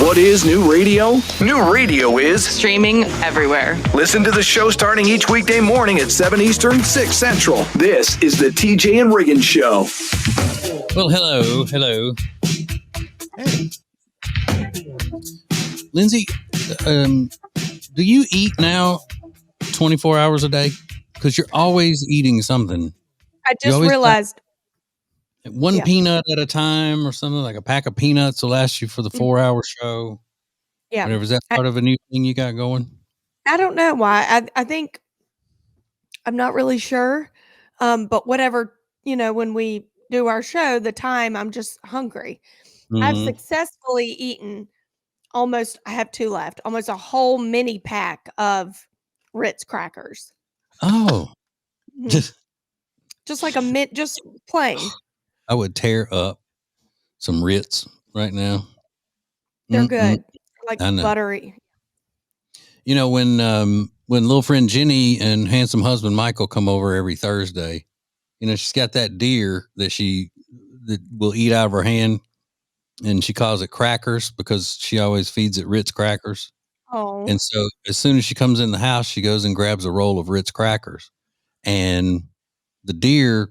What is new radio? New radio is streaming everywhere. Listen to the show starting each weekday morning at 7 Eastern, 6 Central. This is the TJ and Riggins Show. Well, hello. Hey. Lindsay, do you eat now 24 hours a day? Because you're always eating something. I just realized. One peanut at a time or something, like a pack of peanuts will last you for the 4-hour show. Yeah. Whatever. Is that part of a new thing you got going? I don't know why. I think I'm not really sure. But whatever, when we do our show, the time I'm just hungry. Mm-hmm. I've successfully eaten I have 2 left, almost a whole mini pack of Ritz crackers. Oh. Just like just plain. I would tear up some Ritz right now. They're good. Like buttery. When little friend Jenny and handsome husband Michael come over every Thursday, she's got that deer that will eat out of her hand, and she calls it crackers because she always feeds it Ritz crackers. Oh. And so as soon as she comes in the house, she goes and grabs a roll of Ritz crackers, and the deer,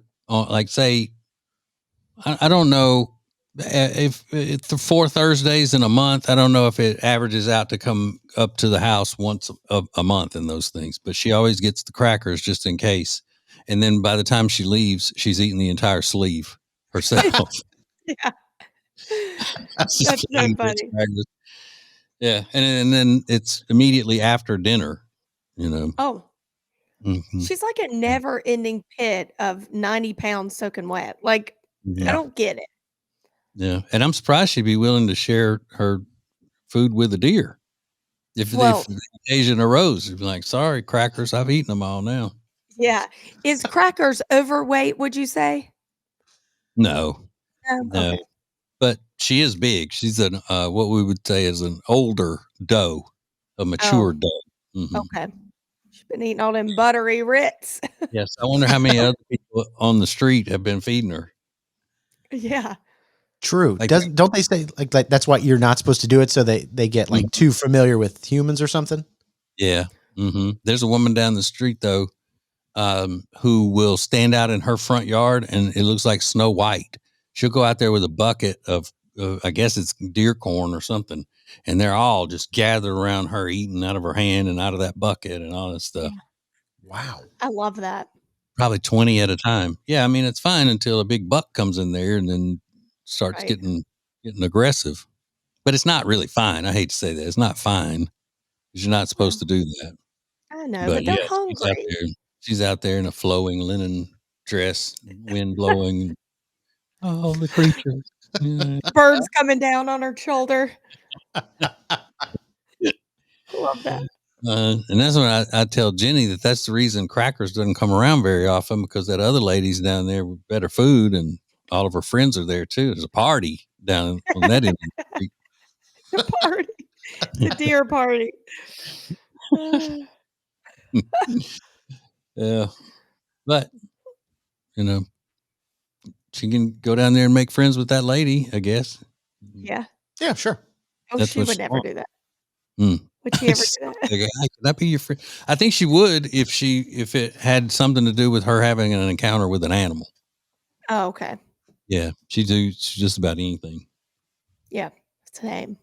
I don't know if it's 4 Thursdays in a month. I don't know if it averages out to come up to the house once a month in those things, but she always gets the crackers just in case. And then by the time she leaves, she's eaten the entire sleeve herself. Yeah. That's so funny. Yeah. And then it's immediately after dinner, Oh. Mm-hmm. She's like a never ending pit of 90 pounds soaking wet. Like, I don't get it. Yeah. And I'm surprised she'd be willing to share her food with a deer. If the occasion arose, she'd be like, sorry, crackers, I've eaten them all now. Yeah. Is Crackers overweight, would you say? No. No. Okay. But she is big. She's what we would say is an older doe, a mature doe. Mm-hmm. Okay. She's been eating all them buttery Ritz. Yes. I wonder how many other people on the street have been feeding her. Yeah. True. Don't they say like that's why you're not supposed to do it, so they get like too familiar with humans or something? Yeah. Mm-hmm. There's a woman down the street though, who will stand out in her front yard, and it looks like Snow White. She'll go out there with a bucket of I guess it's deer corn or something, and they're all just gathered around her, eating out of her hand and out of that bucket and all that stuff. Yeah. Wow. I love that. Probably 20 at a time. Yeah, I mean, it's fine until a big buck comes in there and then starts getting aggressive. But it's not really fine. I hate to say that. It's not fine because you're not supposed to do that. I know, but they're hungry. She's out there in a flowing linen dress, wind blowing. Oh, the creatures. Yeah. Birds coming down on her shoulder. Love that. And that's when I tell Jenny that's the reason Crackers doesn't come around very often, because that other lady's down there with better food, and all of her friends are there too. There's a party down on that end of the street. The party. The deer party. Yeah. But, she can go down there and make friends with that lady, I guess. Yeah. Yeah, sure. Oh, she would never do that. Mm. Would she ever do that? Hey, could that be your friend? I think she would if it had something to do with her having an encounter with an animal. Oh, okay. Yeah, she's just about anything. Yeah, same.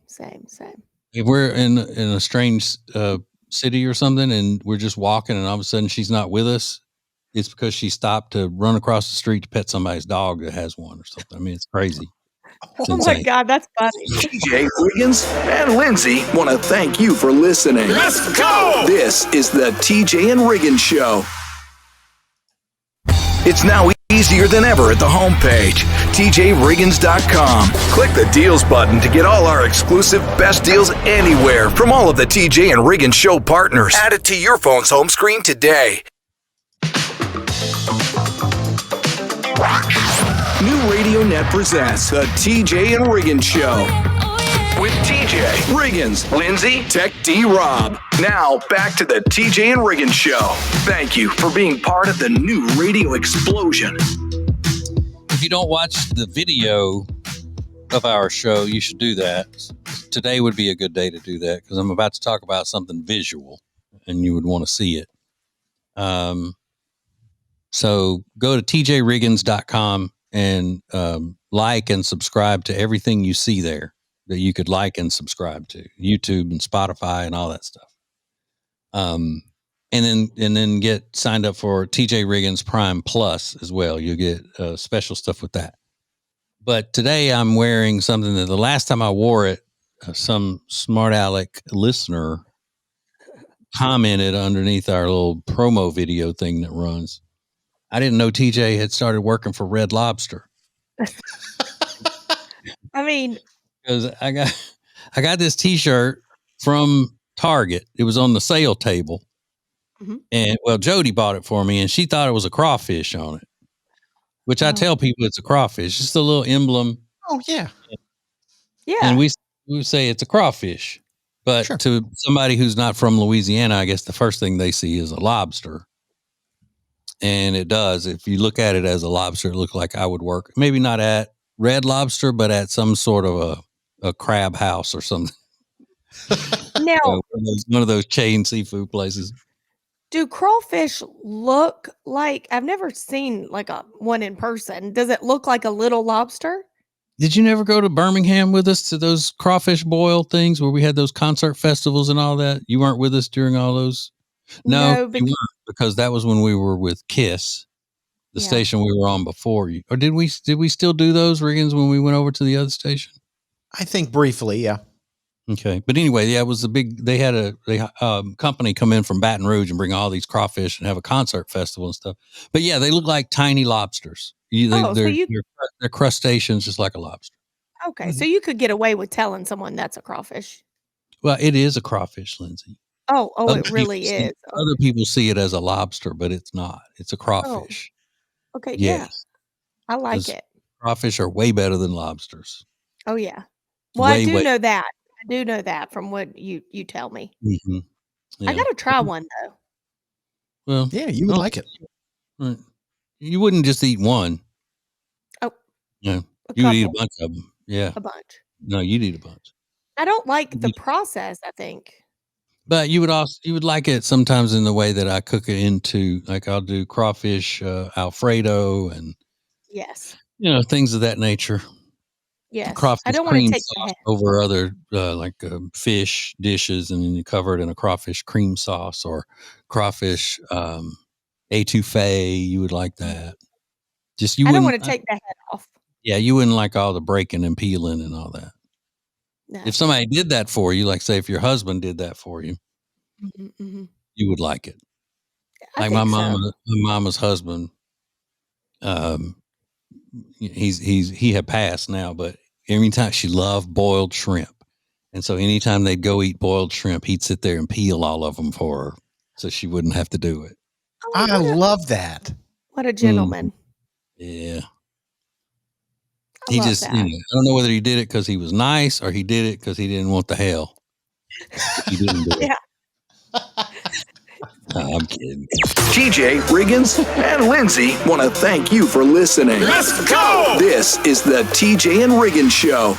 If we're in a strange city or something, and we're just walking, and all of a sudden she's not with us, it's because she stopped to run across the street to pet somebody's dog that has one or something. I mean, it's crazy. Oh my God, that's funny. TJ Riggins and Lindsay want to thank you for listening. Let's go! This is the TJ and Riggins Show. It's now easier than ever at the homepage, tjriggins.com. Click the deals button to get all our exclusive best deals anywhere from all of the TJ and Riggins Show partners. Add it to your phone's home screen today. New Radio Net presents the TJ and Riggins Show with TJ Riggins, Lindsay, Tech D Rob. Now back to the TJ and Riggins Show. Thank you for being part of the new radio explosion. If you don't watch the video of our show, you should do that. Today would be a good day to do that because I'm about to talk about something visual and you would want to see it. So go to tjriggins.com and like and subscribe to everything you see there that you could like and subscribe to, YouTube and Spotify and all that stuff. And then get signed up for TJ Riggins Prime Plus as well. You'll get special stuff with that. But today I'm wearing something that the last time I wore it, some smart aleck listener commented underneath our little promo video thing that runs. I didn't know TJ had started working for Red Lobster. I mean, because I got this T-shirt from Target. It was on the sale table. Mm-hmm. And well, Jody bought it for me and she thought it was a crawfish on it, which I tell people it's a crawfish, just a little emblem. Oh yeah. Yeah. And we say it's a crawfish, but to somebody who's not from Louisiana, I guess the first thing they see is a lobster. And it does. If you look at it as a lobster, it looks like I would work, maybe not at Red Lobster, but at some sort of a crab house or something. Now, one of those chain seafood places. Do crawfish look like, I've never seen like one in person. Does it look like a little lobster? Did you never go to Birmingham with us to those crawfish boil things where we had those concert festivals and all that? You weren't with us during all those? No, you weren't, because that was when we were with KISS, the station we were on before you. Or did we still do those, Riggins, when we went over to the other station? I think briefly, yeah. Okay. But anyway, it was they had a company come in from Baton Rouge and bring all these crawfish and have a concert festival and stuff. But yeah, they look like tiny lobsters. They're crustaceans, just like a lobster. Okay. So you could get away with telling someone that's a crawfish. Well, it is a crawfish, Lindsay. Oh, it really is. Other people see it as a lobster, but it's not. It's a crawfish. Oh. Okay. Yes. Yeah. I like it. Crawfish are way better than lobsters. Oh yeah. Well, I do know that. I do know that from what you tell me. Mm-hmm. Yeah. I got to try one though. Well, yeah, you would like it. You wouldn't just eat one. Oh, yeah, you would eat a bunch of them. Yeah, a bunch. No, you'd eat a bunch. I don't like the process, I think. But you would like it sometimes in the way that I cook it into, like I'll do crawfish Alfredo and things of that nature. Yes, crawfish I don't want to take sauce over other fish dishes, and then you cover it in a crawfish cream sauce or crawfish etouffee. You would like that. I don't want to take the head off. Yeah, you wouldn't like all the breaking and peeling and all that. No. If somebody did that for you, like say if your husband did that for you, you would like it. Like my mama's husband, he had passed now, but every time she loved boiled shrimp. And so anytime they'd go eat boiled shrimp, he'd sit there and peel all of them for her so she wouldn't have to do it. Oh, I love that. What a gentleman. Yeah. I don't know whether he did it because he was nice or he did it because he didn't want the hell. He didn't do it. No, I'm kidding. TJ, Riggins, and Lindsay want to thank you for listening. Let's go! This is the TJ and Riggins Show.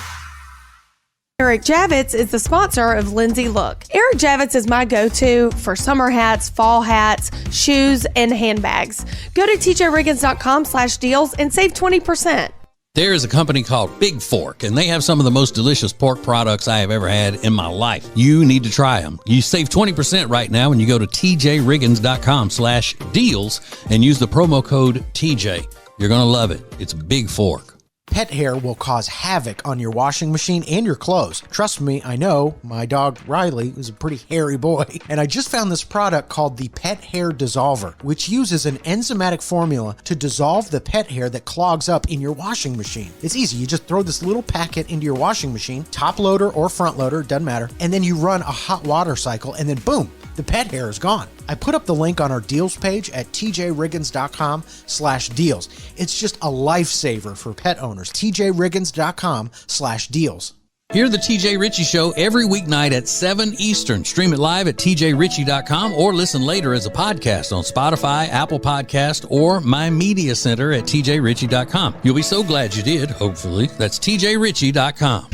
Eric Javits is the sponsor of Lindsay Look. Eric Javits is my go-to for summer hats, fall hats, shoes, and handbags. Go to tjriggins.com/deals and save 20%. There is a company called Big Fork, and they have some of the most delicious pork products I have ever had in my life. You need to try them. You save 20% right now when you go to tjriggins.com/deals and use the promo code TJ. You're going to love it. It's Big Fork. Pet hair will cause havoc on your washing machine and your clothes. Trust me, I know. My dog Riley is a pretty hairy boy, and I just found this product called the Pet Hair Dissolver, which uses an enzymatic formula to dissolve the pet hair that clogs up in your washing machine. It's easy. You just throw this little packet into your washing machine, top loader or front loader, doesn't matter, and then you run a hot water cycle, and then boom, the pet hair is gone. I put up the link on our deals page at tjriggins.com/deals. It's just a lifesaver for pet owners. tjriggins.com/deals. Hear the TJ Ritchie Show every weeknight at 7 Eastern. Stream it live at tjritchie.com or listen later as a podcast on Spotify, Apple Podcast, or My Media Center at tjritchie.com. You'll be so glad you did, hopefully. That's tjritchie.com.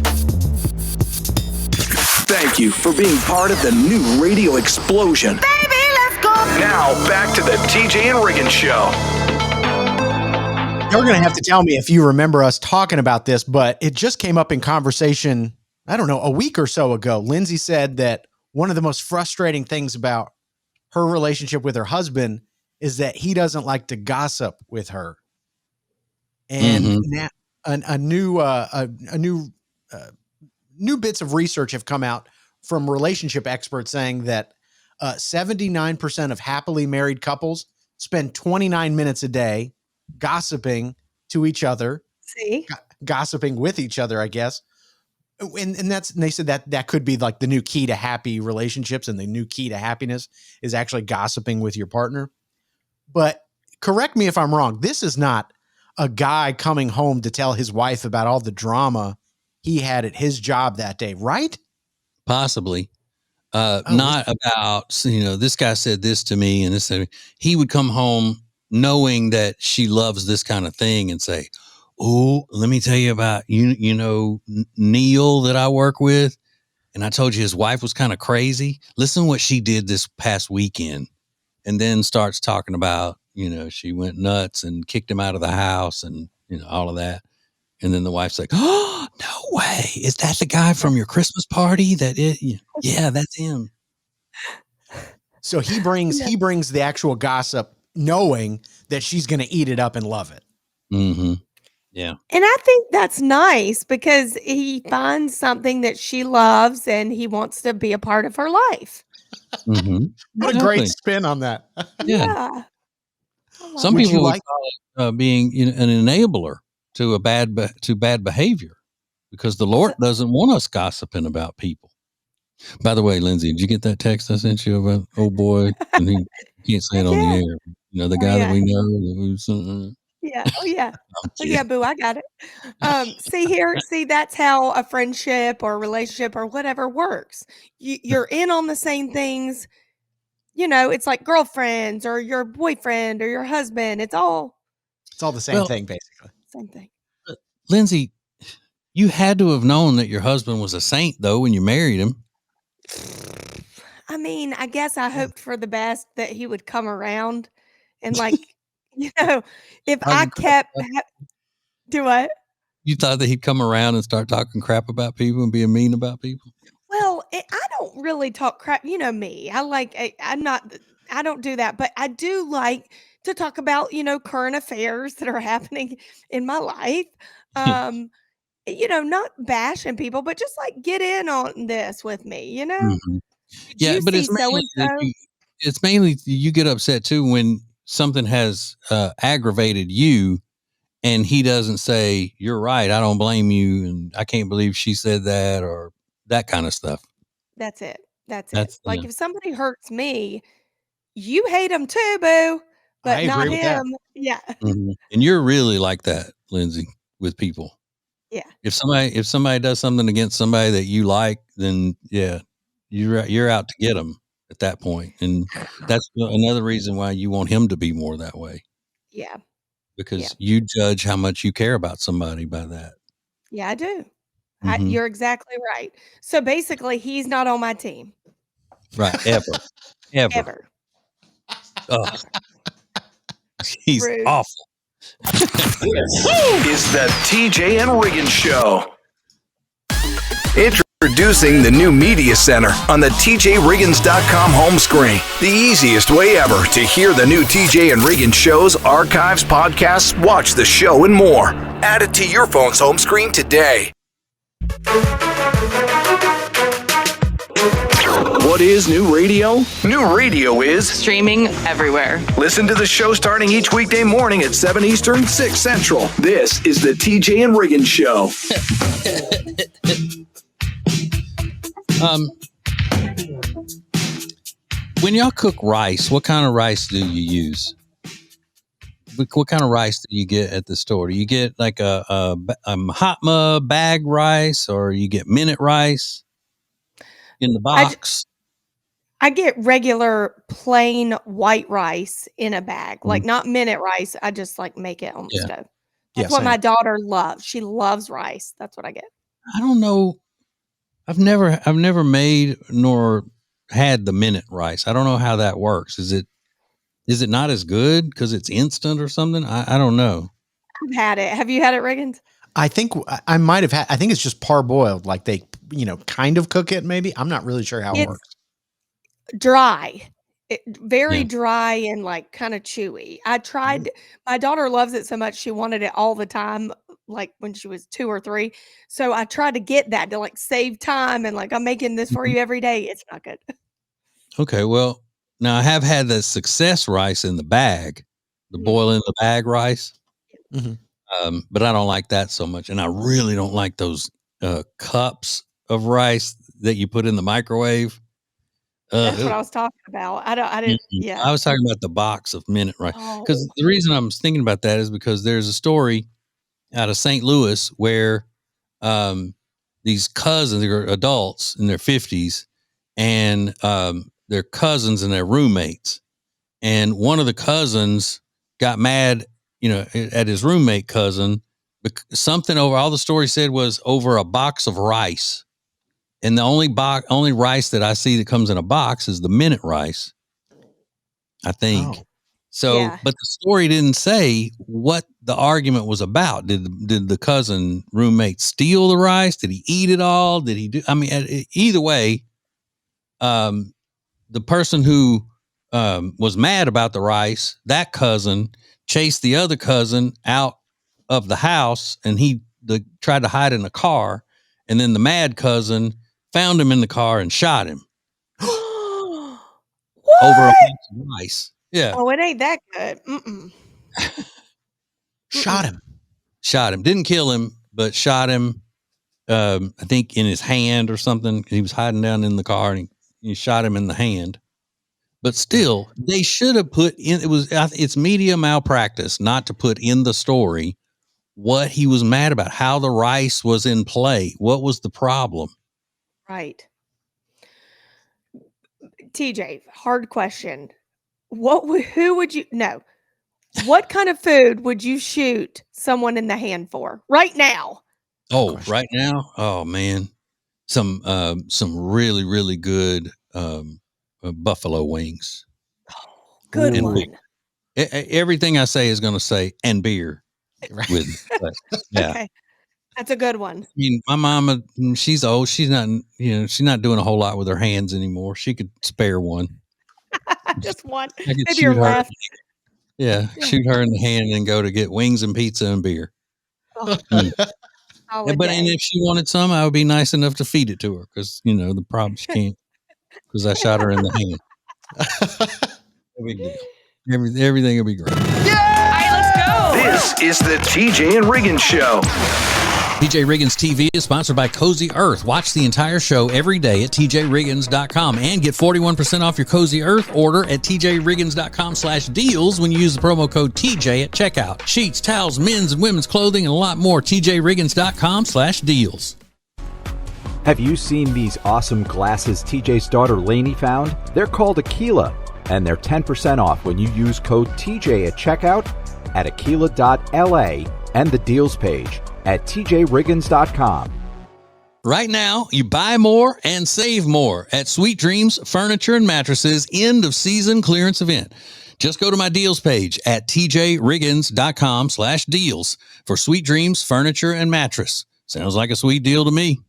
Thank you for being part of the new radio explosion. Baby, let's go. Now, back to the TJ and Riggins Show. You're going to have to tell me if you remember us talking about this, but it just came up in conversation, I don't know, a week or so ago. Lindsay said that one of the most frustrating things about her relationship with her husband is that he doesn't like to gossip with her. And now new bits of research have come out from relationship experts saying that 79% of happily married couples spend 29 minutes a day gossiping to each other, gossiping with each other, I guess. And they said that could be like the new key to happy relationships, and the new key to happiness is actually gossiping with your partner. But correct me if I'm wrong. This is not a guy coming home to tell his wife about all the drama he had at his job that day, right? Possibly. Not about, this guy said this to me and this. He would come home knowing that she loves this kind of thing and say, "Oh, let me tell you about, Neil that I work with. And I told you his wife was kind of crazy. Listen what she did this past weekend." And then starts talking about, she went nuts and kicked him out of the house and, all of that. And then the wife's like, "Oh, no way. Is that the guy from your Christmas party? Yeah, that's him." So he brings the actual gossip knowing that she's going to eat it up and love it. Mm-hmm. Yeah. And I think that's nice because he finds something that she loves and he wants to be a part of her life. Mm-hmm. What a great spin on that. Yeah. Some people would call it being an enabler to bad behavior, because the Lord doesn't want us gossiping about people. By the way, Lindsay, did you get that text I sent you about old boy? And he can't say it on the air. The guy that we know. Yeah. Oh, yeah. Oh, yeah, boo, I got it. See, that's how a friendship or relationship or whatever works. You're in on the same things. It's like girlfriends or your boyfriend or your husband. It's all the same thing, basically. Same thing. Lindsay, you had to have known that your husband was a saint, though, when you married him. I mean, I guess I hoped for the best, that he would come around and if I kept do what? You thought that he'd come around and start talking crap about people and being mean about people? Well, I don't really talk crap. You know me. I don't do that, but I do like to talk about, current affairs that are happening in my life. Not bashing people, but just like get in on this with me, Mm-hmm. Yeah, but it's mainly you get upset too when something has aggravated you and he doesn't say, "You're right, I don't blame you, and I can't believe she said that," or that kind of stuff. That's it. Like if somebody hurts me, you hate them too, boo, but not him. Yeah. Mm-hmm. And you're really like that, Lindsay, with people. Yeah. If somebody does something against somebody that you like, then you're out to get them at that point. And that's another reason why you want him to be more that way. Yeah. Because you judge how much you care about somebody by that. Yeah, I do. Mm-hmm. You're exactly right. So basically, he's not on my team. Right. Ever. Oh. He's Rude. awful. This is the TJ and Riggins Show. Introducing the new Media Center on the tjriggins.com home screen. The easiest way ever to hear the new TJ and Riggins shows, archives, podcasts, watch the show, and more. Add it to your phone's home screen today. What is new radio? New radio is streaming everywhere. Listen to the show starting each weekday morning at 7 Eastern, 6 Central. This is the TJ and Riggins Show. When y'all cook rice, what kind of rice do you use? what kind of rice do you get at the store? Do you get like a Mahatma bag rice, or you get minute rice in the box? I get regular plain white rice in a bag, like not minute rice. I just like make it on the stove. That's what my daughter loves. She loves rice. That's what I get. I don't know. I've never made nor had the minute rice. I don't know how that works. Is it not as good because it's instant or something? I don't know. I've had it. Have you had it, Riggins? I think I might have had. I think it's just parboiled, like they, kind of cook it. Maybe I'm not really sure how it works. Dry, very dry and like kind of chewy. I tried. My daughter loves it so much she wanted it all the time, like when she was 2 or 3. So I tried to get that to like save time and like I'm making this for you every day. It's not good. Okay, well, now I have had the success rice in the bag, the boil in the bag rice, but I don't like that so much, and I really don't like those cups of rice that you put in the microwave. That's what I was talking about. I didn't. Yeah, I was talking about the box of minute rice, because the reason I'm thinking about that is because there's a story out of St. Louis where these cousins, they're adults in their 50s, and they're cousins and they're roommates. And one of the cousins got mad, at his roommate cousin. Something over, all the story said was over a box of rice. And the only rice that I see that comes in a box is the minute rice, I think. Oh. So, but the story didn't say what the argument was about. Did the cousin roommate steal the rice? Did he eat it all? Did he do? I mean, either way, the person who was mad about the rice, that cousin chased the other cousin out of the house, and he tried to hide in a car, and then the mad cousin found him in the car and shot him. What? Over a box of rice. Yeah. Oh, it ain't that good. Mm-mm. Shot him. Didn't kill him, but shot him. I think in his hand or something. He was hiding down in the car, and he shot him in the hand. But still, they should have put in. It's media malpractice not to put in the story what he was mad about, how the rice was in play, what was the problem. Right. TJ, hard question. What kind of food would you shoot someone in the hand for right now? Oh, right now? Oh man. Some really, really good buffalo wings. Oh, good and one. Beer. Everything I say is going to say and beer. Right. With yeah. Okay. That's a good one. I mean, my mama, she's old. She's not, she's not doing a whole lot with her hands anymore. She could spare one. Just one. I could Maybe your left. Yeah, shoot her in the hand and go to get wings and pizza and beer. Oh, and if she wanted some, I would be nice enough to feed it to her because, the problem she can't because I shot her in the hand. No big deal. Everything will be great. Yeah! All right, let's go. This is the TJ and Riggins Show. TJ Riggins TV is sponsored by Cozy Earth. Watch the entire show every day at tjriggins.com and get 41% off your Cozy Earth order at tjriggins.com/deals when you use the promo code TJ at checkout. Sheets, towels, men's and women's clothing, and a lot more. tjriggins.com/deals. Have you seen these awesome glasses TJ's daughter Lainey found? They're called Aquila, and they're 10% off when you use code TJ at checkout at aquila.la and the deals page at tjriggins.com. Right now, you buy more and save more at Sweet Dreams Furniture and Mattresses end of season clearance event. Just go to my deals page at tjriggins.com/deals for Sweet Dreams Furniture and Mattress. Sounds like a sweet deal to me.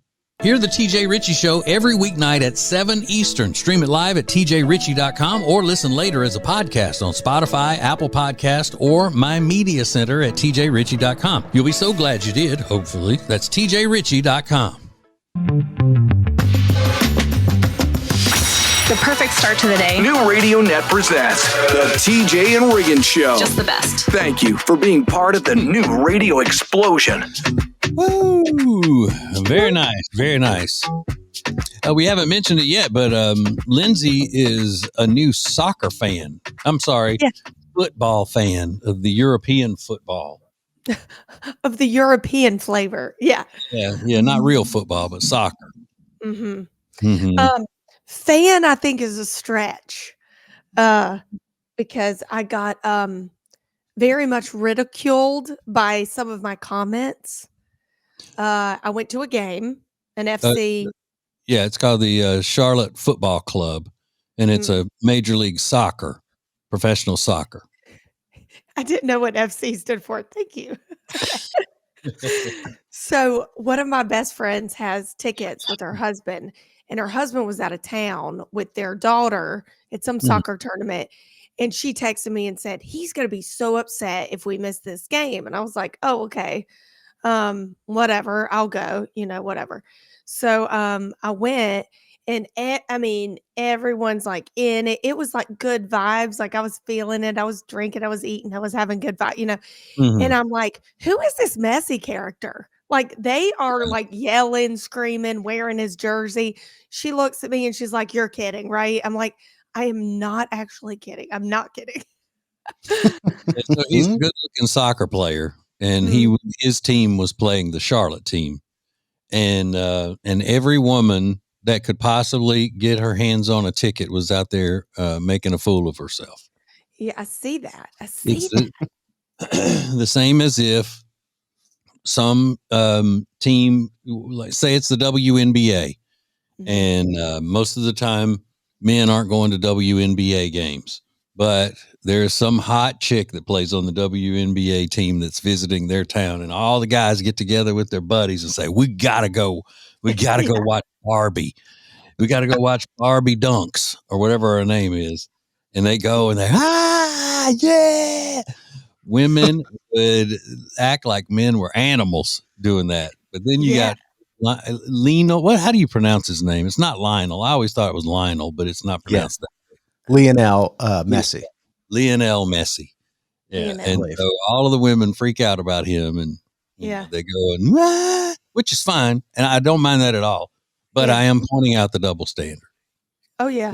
Hear the TJ Ritchie Show every weeknight at 7 Eastern. Stream it live at tjritchie.com or listen later as a podcast on Spotify, Apple Podcast, or my media center at tjritchie.com. You'll be so glad you did, hopefully. That's tjritchie.com. The perfect start to the day. New Radio Net presents the TJ and Riggins Show. Just the best. Thank you for being part of the new radio explosion. Woo! Very nice. Very nice. We haven't mentioned it yet, but Lindsay is a new soccer fan. I'm sorry. Yeah. football fan of the European football. Of the European flavor. Yeah. Yeah, not real football, but soccer. Mhm. Mm-hmm. Fan, I think, is a stretch, because I got, very much ridiculed by some of my comments. I went to a game, an FC. Yeah, it's called the Charlotte Football Club, and it's a Major League Soccer, professional soccer. I didn't know what FC stood for. Thank you. So one of my best friends has tickets with her husband, and her husband was out of town with their daughter at some soccer tournament. And she texted me and said, he's going to be so upset if we miss this game. And I was like, oh, okay. Whatever, I'll go, whatever. So, I went, and I mean, everyone's like in it. It was like good vibes. Like I was feeling it. I was drinking, I was eating, I was having good vibe. And I'm like, who is this Messi character? Like they are like yelling, screaming, wearing his jersey. She looks at me and she's like, you're kidding, right? I'm like, I am not actually kidding. I'm not kidding. So he's a good-looking soccer player, and his team was playing the Charlotte team, and every woman that could possibly get her hands on a ticket was out there making a fool of herself. Yeah, I see that. It's the same as if some team, like say it's the WNBA, and most of the time men aren't going to WNBA games, but there's some hot chick that plays on the WNBA team that's visiting their town, and all the guys get together with their buddies and say, we gotta go watch Barbie. We got to go watch Barbie Dunks or whatever her name is. And they go and yeah. Women would act like men were animals doing that. But then you got Lionel. How do you pronounce his name? It's not Lionel. I always thought it was Lionel, but it's not pronounced that way. Lionel Messi. Lionel Messi. Yeah. And so all of the women freak out about him, and they go and which is fine. And I don't mind that at all. But I am pointing out the double standard. Oh, yeah.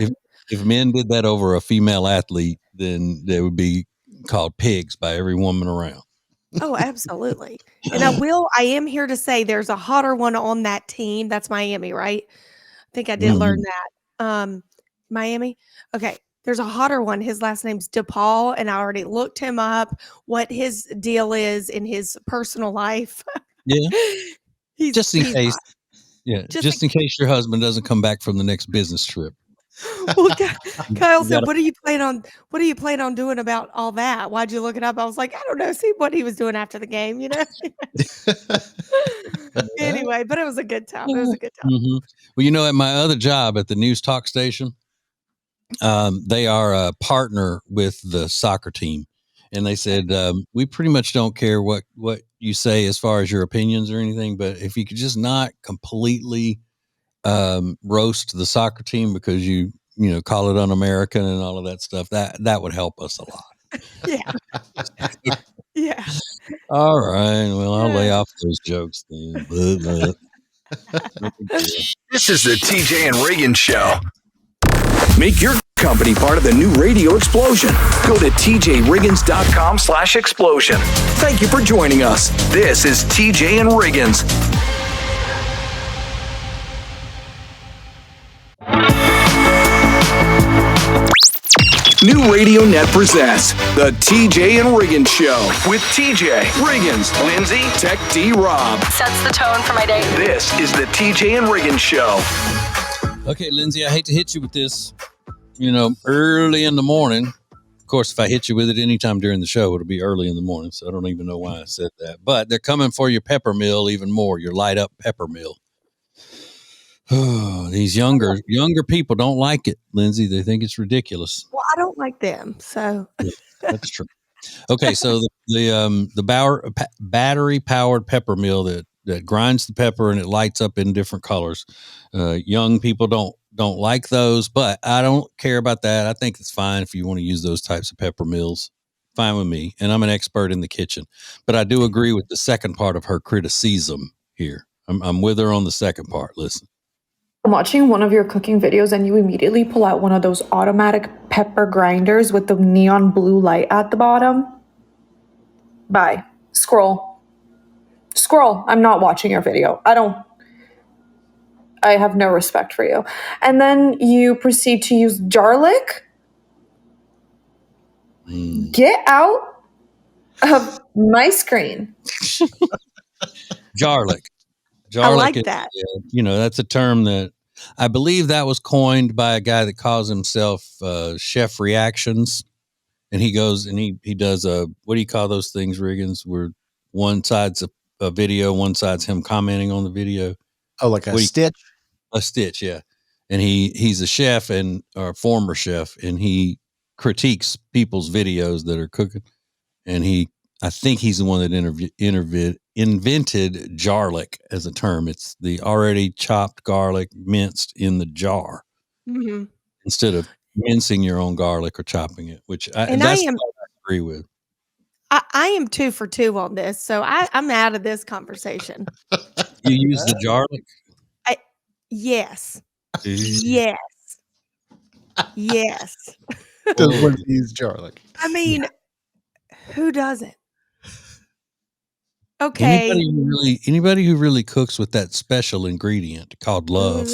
If men did that over a female athlete, then they would be called pigs by every woman around. Oh, absolutely. And I am here to say there's a hotter one on that team. That's Miami, right? I think I did learn that. Miami. Okay. There's a hotter one. His last name's DePaul, and I already looked him up, what his deal is in his personal life. Yeah. Just in case. Hot. Yeah, just in case your husband doesn't come back from the next business trip. Well, Kyle said, "What are you planning on doing about all that? Why'd you look it up?" I was like, "I don't know. See what he was doing after the game, Anyway, but it was a good time. It was a good time. Well, at my other job at the news talk station, they are a partner with the soccer team, and they said we pretty much don't care what you say as far as your opinions or anything, but if you could just not completely roast the soccer team because you call it un-American and all of that stuff, that would help us a lot. Yeah. Yeah. All right. Well, I'll lay off those jokes then. This is the TJ and Riggins Show. Make your company part of the new radio explosion. Go to tjriggins.com/explosion. Thank you for joining us. This is TJ and Riggins. New Radio Net presents the TJ and Riggins Show with TJ, Riggins, Lindsay, Tech D, Rob. Sets the tone for my day. This is the TJ and Riggins Show. Okay, Lindsay, I hate to hit you with this, early in the morning. Of course, if I hit you with it anytime during the show, it'll be early in the morning. So I don't even know why I said that. But they're coming for your pepper mill even more, your light up pepper mill. Oh, these younger people don't like it, Lindsay. They think it's ridiculous. Well, I don't like them, so yeah, that's true. Okay, so the battery powered pepper mill that grinds the pepper and it lights up in different colors. Young people don't like those, but I don't care about that. I think it's fine if you want to use those types of pepper mills. Fine with me, and I'm an expert in the kitchen. But I do agree with the second part of her criticism here. I'm with her on the second part. Listen. I'm watching one of your cooking videos and you immediately pull out one of those automatic pepper grinders with the neon blue light at the bottom. Bye. Scroll. I'm not watching your video. I have no respect for you. And then you proceed to use garlic. Get out of my screen. Garlic. I like is, that. that's a term that I believe that was coined by a guy that calls himself Chef Reactions. And he goes and he does what do you call those things, Riggins, where one side's a video, one side's him commenting on the video. Oh, like a stitch? A stitch, yeah. And he's a chef or a former chef, and he critiques people's videos that are cooking. And I think he's the one that invented garlic as a term. It's the already chopped garlic minced in the jar instead of mincing your own garlic or chopping it, which I agree with. I am 2 for 2 on this, so I'm out of this conversation. You use the garlic? Yes. Yes. Yes. Does one use garlic? I mean, who doesn't? Okay. Anybody who really cooks with that special ingredient called love.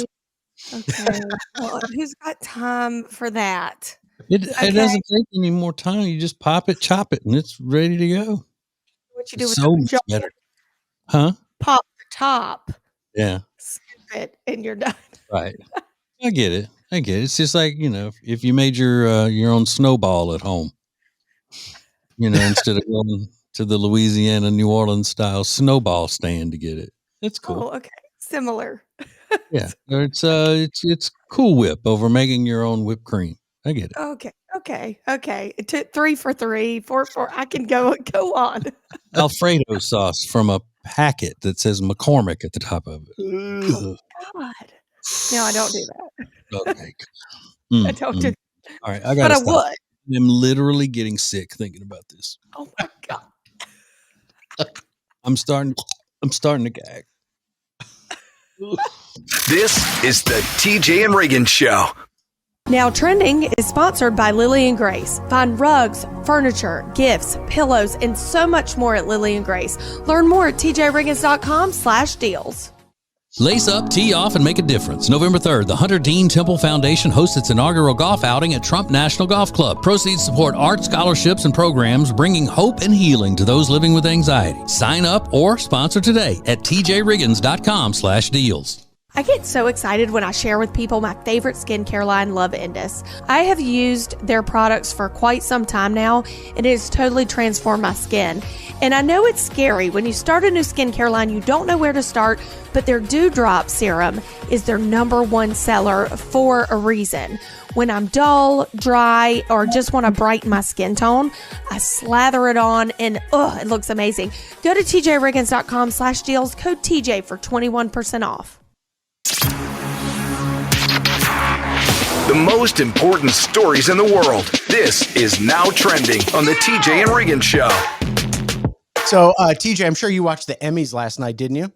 Okay. Well, who's got time for that? It doesn't take any more time. You just pop it, chop it, and it's ready to go. What you do with so the much jar? better. Huh? Pop the top. Yeah. Scoop it, and you're done. Right. I get it. It's just like, if you made your own snowball at home, instead of going to the Louisiana, New Orleans style snowball stand to get it. It's cool. Oh, okay. Similar. Yeah. It's Cool Whip over making your own whipped cream. I get it. Okay. It took 3 for 3, 4 for. I can go on. Alfredo sauce from a packet that says McCormick at the top of it. Oh, God. No, I don't do that. Okay. I don't do. All right, I got. But I would. I'm literally getting sick thinking about this. Oh my God. I'm starting to gag. This is the TJ and Riggins Show. Now Trending is sponsored by Lily and Grace. Find rugs, furniture, gifts, pillows, and so much more at Lily and Grace. Learn more at tjriggins.com/deals. Lace up, tee off, and make a difference. November 3rd, the Hunter Dean Temple Foundation hosts its inaugural golf outing at Trump National Golf Club. Proceeds support art, scholarships, and programs bringing hope and healing to those living with anxiety. Sign up or sponsor today at tjriggins.com/deals. I get so excited when I share with people my favorite skincare line, Love Indus. I have used their products for quite some time now, and it has totally transformed my skin. And I know it's scary. When you start a new skincare line, you don't know where to start, but their Dewdrop Serum is their #1 seller for a reason. When I'm dull, dry, or just want to brighten my skin tone, I slather it on and it looks amazing. Go to tjriggins.com/deals, code TJ for 21% off. The most important stories in the world. This is Now Trending on the TJ and Riggins Show. So, TJ, I'm sure you watched the Emmys last night, didn't you?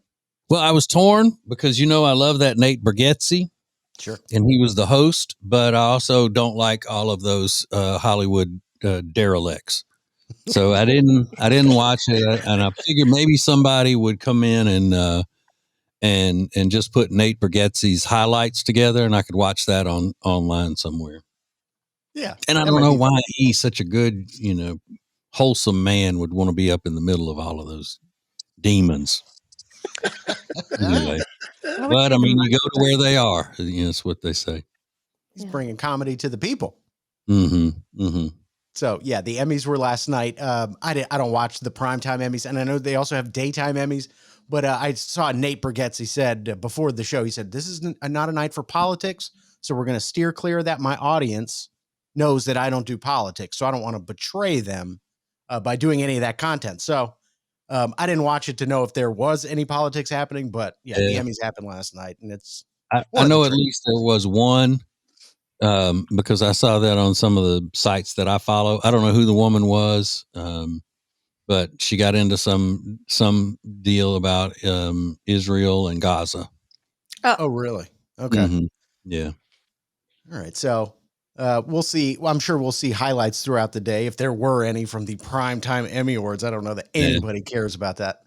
Well, I was torn because, I love that Nate Bargatze. Sure. And he was the host, but I also don't like all of those Hollywood derelicts. So I didn't watch it. And I figured maybe somebody would come in and just put Nate Bargatze's highlights together, and I could watch that online somewhere. Yeah. And I don't know why he's such a good, wholesome man would want to be up in the middle of all of those demons. Anyway, but I mean, you go to where they are. That's what they say. He's bringing comedy to the people. Mm-hmm. Mm-hmm. So yeah, the Emmys were last night. I don't watch the primetime Emmys, and I know they also have daytime Emmys. But I saw Nate Bargatze said before the show, he said, "This is not a night for politics, so we're going to steer clear of that. My audience knows that I don't do politics, so I don't want to betray them by doing any of that content." So I didn't watch it to know if there was any politics happening, but the Emmys happened last night, and it's. I know at least there was one because I saw that on some of the sites that I follow. I don't know who the woman was. But she got into some deal about Israel and Gaza. Oh, really? Okay. Mhm. Yeah. All right. So we'll see. Well, I'm sure we'll see highlights throughout the day if there were any from the Primetime Emmy Awards. I don't know that anybody cares about that.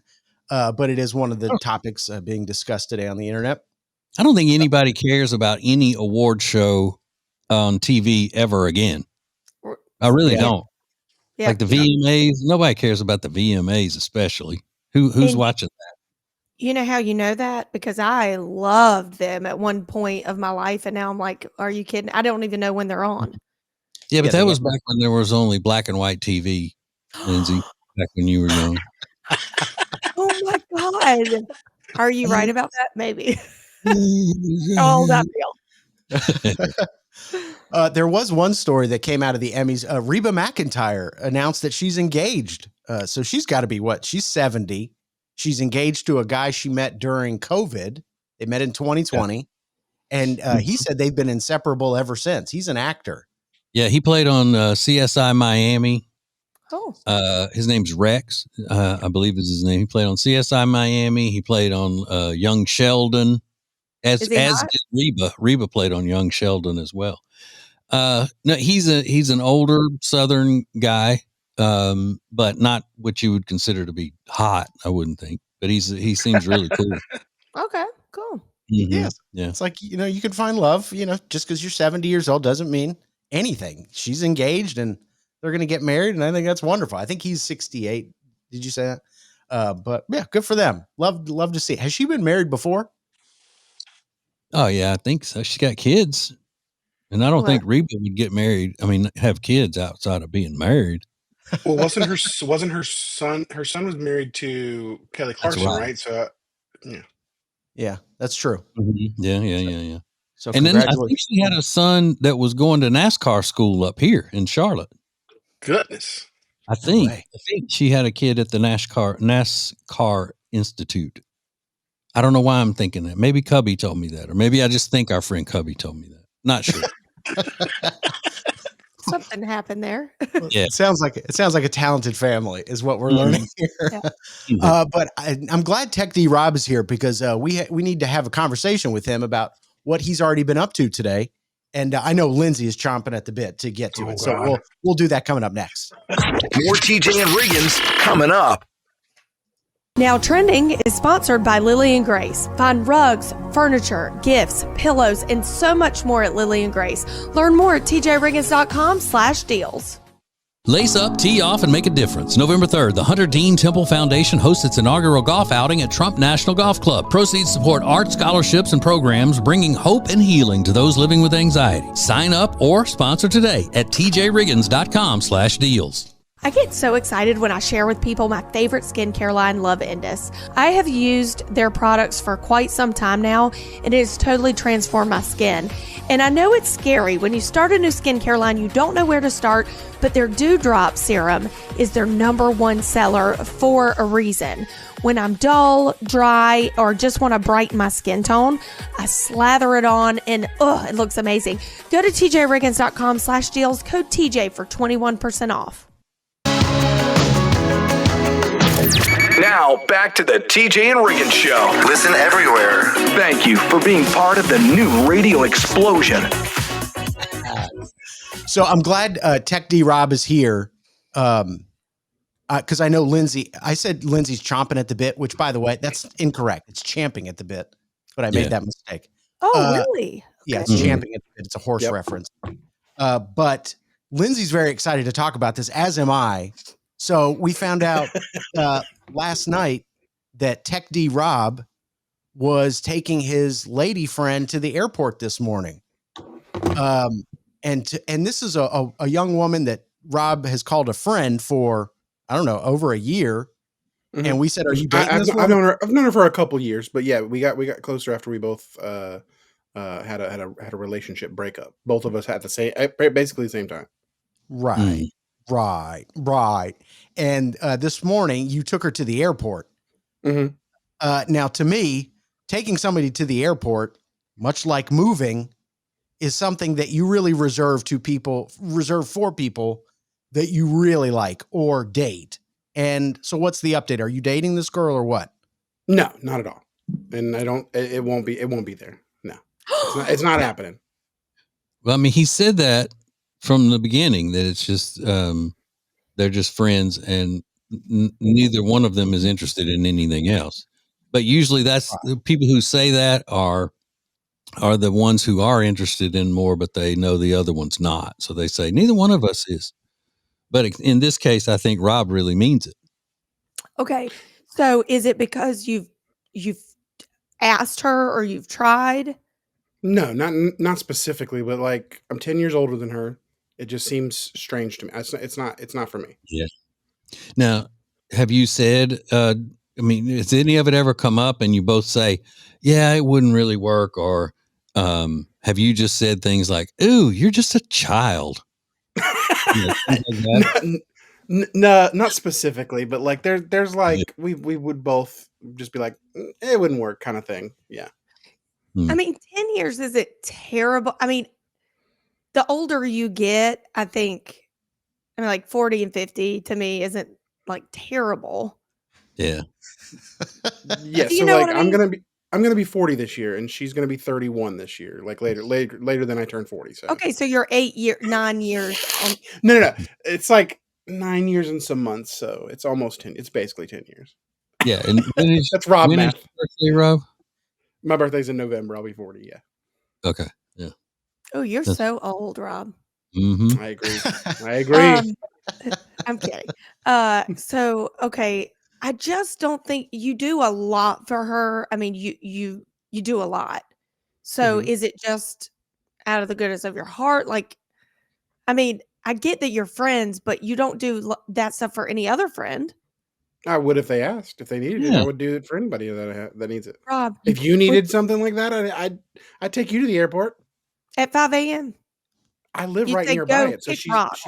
But it is one of the topics being discussed today on the internet. I don't think anybody cares about any award show on TV ever again. I really don't. Yeah. Like the VMAs, nobody cares about the VMAs, especially. Who's And watching that? you know how you know that? Because I loved them at one point of my life, and now I'm like, are you kidding? I don't even know when they're on. Yeah, but Yeah, that they was get- back when there was only black and white TV, Lindsay, back when you were young. Oh my God. Are you right about that? Maybe. How old I feel. There was one story that came out of the Emmys. Reba McEntire announced that she's engaged. So she's got to be what? She's 70. She's engaged to a guy she met during COVID. They met in 2020. And he said they've been inseparable ever since. He's an actor. Yeah, he played on CSI Miami. Oh. His name's Rex, I believe is his name. He played on CSI Miami. He played on Young Sheldon, Is he hot? did Reba. Reba played on Young Sheldon as well. No, he's an older Southern guy, but not what you would consider to be hot. I wouldn't think, but he seems really cool. Okay, cool. Yes. Yeah. It's like, you can find love, just because you're 70 years old doesn't mean anything. She's engaged and they're going to get married. And I think that's wonderful. I think he's 68. Did you say that? But yeah, good for them. Love to see it. Has she been married before? Oh yeah, I think so. She's got kids, and I don't think Reba would get married. I mean, have kids outside of being married. Well, wasn't her son? Her son was married to Kelly Clarkson, right? So, yeah. Yeah, that's true. Yeah. So and then I think she had a son that was going to NASCAR school up here in Charlotte. Goodness. I think she had a kid at the NASCAR Institute. I don't know why I'm thinking that. Maybe Cubby told me that, or maybe I just think our friend Cubby told me that. Not sure. Something happened there. Yeah, it sounds like a talented family is what we're learning here. Yeah. But I'm glad Tech D Rob is here because we need to have a conversation with him about what he's already been up to today. And I know Lindsay is chomping at the bit to get to it, so we'll do that coming up next. More TJ and Riggins coming up. Now Trending is sponsored by Lily and Grace. Find rugs, furniture, gifts, pillows, and so much more at Lily and Grace. Learn more at tjriggins.com/deals. Lace up, tee off, and make a difference. November 3rd, the Hunter Dean Temple Foundation hosts its inaugural golf outing at Trump National Golf Club. Proceeds support art, scholarships, and programs bringing hope and healing to those living with anxiety. Sign up or sponsor today at tjriggins.com/deals. I get so excited when I share with people my favorite skincare line, Love Indus. I have used their products for quite some time now, and it has totally transformed my skin. And I know it's scary. When you start a new skincare line, you don't know where to start, but their Dewdrop Serum is their #1 seller for a reason. When I'm dull, dry, or just want to brighten my skin tone, I slather it on and it looks amazing. Go to tjriggins.com/deals, code TJ for 21% off. Now, back to the TJ and Riggins Show. Listen everywhere. Thank you for being part of the new radio explosion. So I'm glad Tech D Rob is here because I know Lindsay. I said Lindsay's chomping at the bit, which, by the way, that's incorrect. It's champing at the bit, but I made that mistake. Oh, really? Yeah, it's champing at the bit. It's a horse reference. But Lindsay's very excited to talk about this, as am I. So we found out last night that Tech D Rob was taking his lady friend to the airport this morning. And this is a young woman that Rob has called a friend for, I don't know, over a year. Mm-hmm. And we said, "Are you dating this woman?" I've known her for a couple years, but yeah, we got closer after we both had a relationship breakup. Both of us had basically the same time. Right. And this morning you took her to the airport. Mm-hmm. Now, to me, taking somebody to the airport, much like moving, is something that you really reserve for people that you really like or date. And so what's the update? Are you dating this girl or what? No, not at all. And it won't be there. No. It's not happening. Well, I mean, he said that from the beginning that it's just they're just friends, and neither one of them is interested in anything else. But usually, that's the people who say that are the ones who are interested in more, but they know the other one's not. So they say neither one of us is. But in this case, I think Rob really means it. Okay, so is it because you've asked her or you've tried? No, not specifically, but like I'm 10 years older than her. It just seems strange to me. It's not for me. Yeah. Now, have you said? I mean, has any of it ever come up, and you both say, "Yeah, it wouldn't really work," or have you just said things like, "Ooh, you're just a child"? No, not specifically, but like there's like we would both just be like, it wouldn't work kind of thing. Yeah. I mean, 10 years isn't terrible. I mean, the older you get, I think, I mean, like 40 and 50 to me isn't like terrible. Yeah. Yeah. Do you So know like what I mean? I'm gonna be 40 this year, and she's gonna be 31 this year. Like later than I turn 40. So Okay, so you're 9 years on. no. It's like 9 years and some months, so it's almost 10. It's basically 10 years. Yeah, and that's Rob when math. is your birthday, Rob? My birthday's in November. I'll be 40. Yeah. Okay. Yeah. Oh, you're so old, Rob. Mm-hmm. I agree. I'm kidding. So okay, I just don't think you do a lot for her. I mean, you do a lot. So is it just out of the goodness of your heart? Like, I mean, I get that you're friends, but you don't do that stuff for any other friend. I would if they asked. If they needed it, I would do it for anybody that needs it. Rob, if you needed something like that, I'd take you to the airport at 5 a.m. I live You'd right say, nearby "Go it, so kick rocks."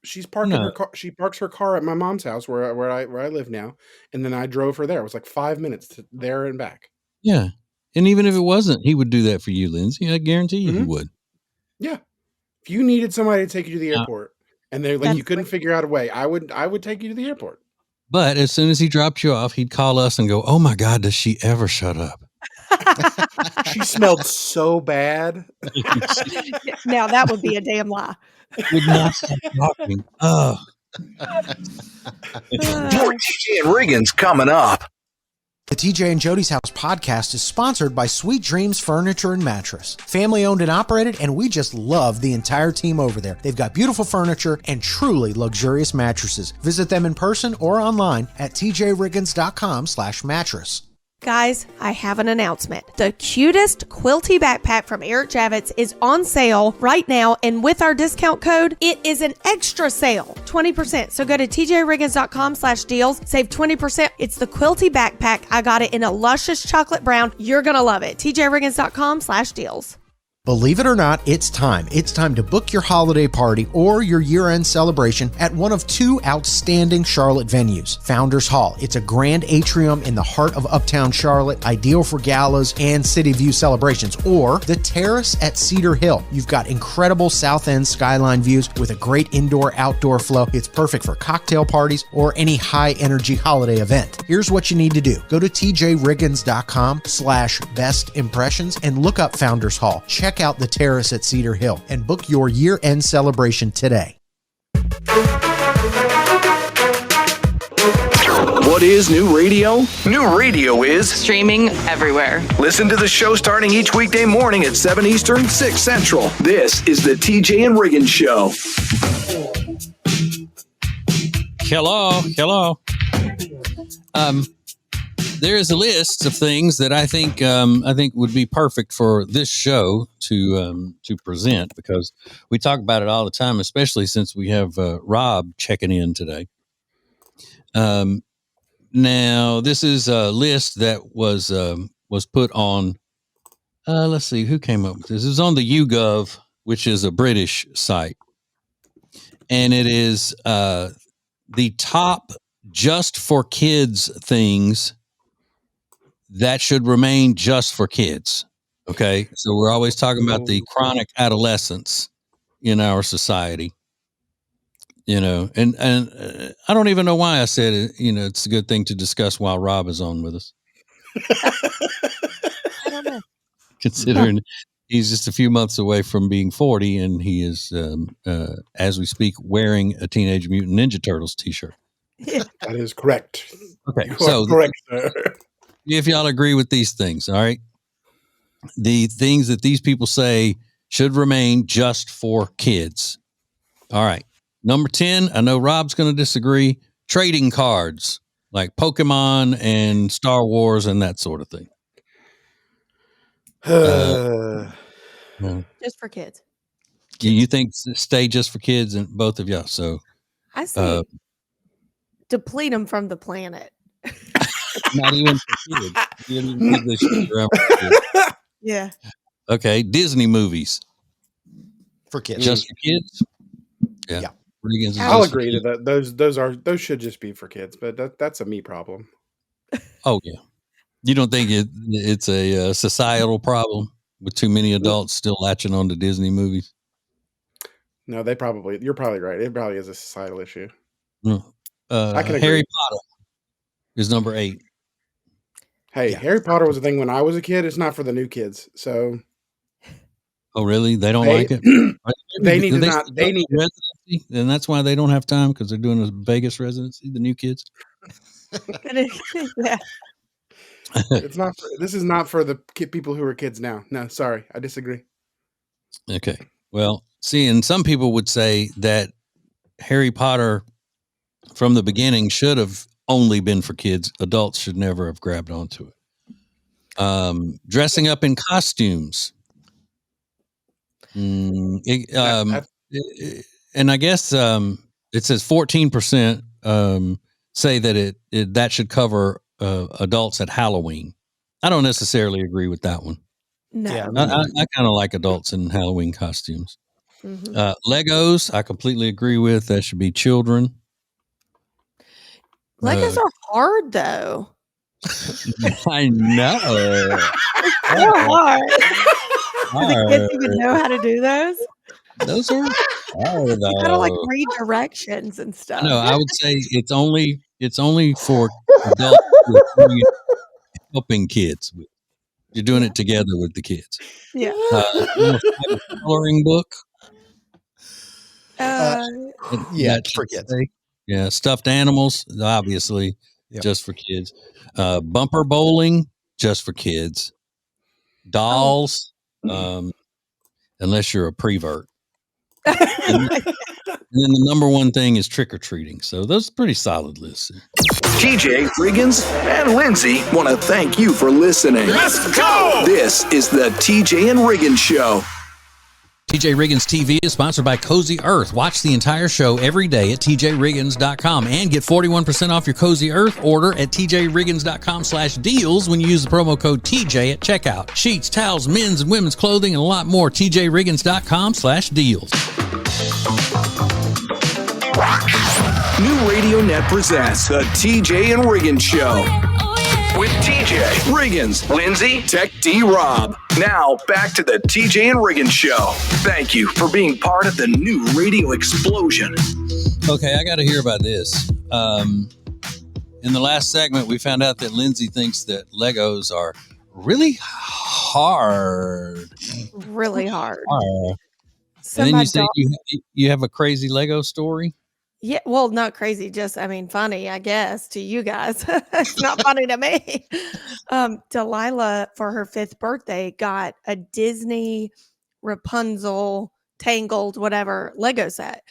she's parking her car. She parks her car at my mom's house where I live now, and then I drove her there. It was like 5 minutes to there and back. Yeah, and even if it wasn't, he would do that for you, Lindsay. I guarantee you, he would. Yeah, if you needed somebody to take you to the airport, and they're like you couldn't figure out a way, I would take you to the airport. But as soon as he dropped you off, he'd call us and go, "Oh my God, does she ever shut up?" She smelled so bad. Now that would be a damn lie. Would not stop talking. Oh. More TJ and Riggins coming up. The TJ and Jody's House podcast is sponsored by Sweet Dreams Furniture and Mattress. Family owned and operated, and we just love the entire team over there. They've got beautiful furniture and truly luxurious mattresses. Visit them in person or online at tjriggins.com/mattress. Guys, I have an announcement. The cutest quilty backpack from Eric Javits is on sale right now, and with our discount code, it is an extra sale, 20%. So go to tjriggins.com/deals, save 20%. It's the quilty backpack. I got it in a luscious chocolate brown. You're gonna love it. tjriggins.com/deals. Believe it or not, it's time. It's time to book your holiday party or your year-end celebration at one of two outstanding Charlotte venues. Founders Hall. It's a grand atrium in the heart of Uptown Charlotte, ideal for galas and city view celebrations. Or the Terrace at Cedar Hill. You've got incredible South End skyline views with a great indoor-outdoor flow. It's perfect for cocktail parties or any high-energy holiday event. Here's what you need to do. Go to tjriggins.com/best impressions and look up Founders Hall. Check out the Terrace at Cedar Hill and book your year-end celebration today. What is new radio? New radio is streaming everywhere. Listen to the show starting each weekday morning at 7 Eastern, 6 Central. This is the TJ and Riggins Show. Hello. There is a list of things that I think would be perfect for this show to present, because we talk about it all the time, especially since we have Rob checking in today. Now this is a list that was put on. Let's see who came up with this. It was on the YouGov, which is a British site, and it is the top just for kids things that should remain just for kids. Okay. So we're always talking about the chronic adolescence in our society, and I don't even know why I said it. It's a good thing to discuss while Rob is on with us. I don't know. Considering He's just a few months away from being 40, and he is, as we speak, wearing a Teenage Mutant Ninja Turtles t-shirt. Yeah. That is correct. Okay, You so are correct, sir. if y'all agree with these things, all right, the things that these people say should remain just for kids. All right, number 10, I know Rob's going to disagree. Trading cards like Pokemon and Star Wars and that sort of thing. No. Just for kids. You think stay just for kids, and both of y'all? So I say deplete them from the planet. not even for kids. You don't even think they should be around for kids. Yeah. Okay, Disney movies For kids. just for kids. Yeah. Riggins is I'll just for agree to kids. that. Those should just be for kids, but that's a me problem. Oh yeah, you don't think it's a societal problem with too many adults still latching on to Disney movies? No, you're probably right. It probably is a societal issue. No. I can agree. Harry Potter is number 8. Hey, Yeah. Harry Potter was a thing when I was a kid. It's not for the new kids. So Oh really? They don't they, like it? they need to They not. still They go need. to residency, and that's why they don't have time because they're doing a Vegas residency. The new kids. Yeah. It's not. This is not for the people who are kids now. No, sorry, I disagree. Okay. Well, see, and some people would say that Harry Potter from the beginning should have only been for kids. Adults should never have grabbed onto it. Dressing up in costumes. And I guess it says 14% say that that should cover adults at Halloween. I don't necessarily agree with that one. No. Yeah. I kind of like adults in Halloween costumes. Mhm. Legos, I completely agree with. That should be children. Legos are hard though. I know. They're hard. Do the kids even know how to do those? Those are hard, You gotta like though. read directions and stuff. No, I would say it's only for adults who are doing it, helping kids. You're doing it together with the kids. Yeah. Coloring book. Yeah, That for should kids. say. Yeah, stuffed animals, obviously, Yep. just for kids. Bumper bowling, just for kids. Dolls, unless you're a prevert. And then the number one thing is trick or treating. So those are pretty solid lists. TJ Riggins and Lindsay want to thank you for listening. Let's go! This is the TJ and Riggins Show. TJ Riggins TV is sponsored by Cozy Earth. Watch the entire show every day at tjriggins.com and get 41% off your Cozy Earth order at tjriggins.com/deals when you use the promo code TJ at checkout. Sheets, towels, men's and women's clothing, and a lot more. tjriggins.com/deals. New Radio Net presents the TJ and Riggins Show. With TJ Riggins, Lindsay, Tech D Rob. Now back to the TJ and Riggins Show. Thank you for being part of the new radio explosion. Okay, I got to hear about this. In the last segment, we found out that Lindsay thinks that Legos are really hard. Really hard. So And then my you say dog- you have a crazy Lego story? Yeah, well, not crazy, just funny, I guess, to you guys. It's not funny to me. Delilah, for her 5th birthday, got a Disney Rapunzel, Tangled, whatever Lego set.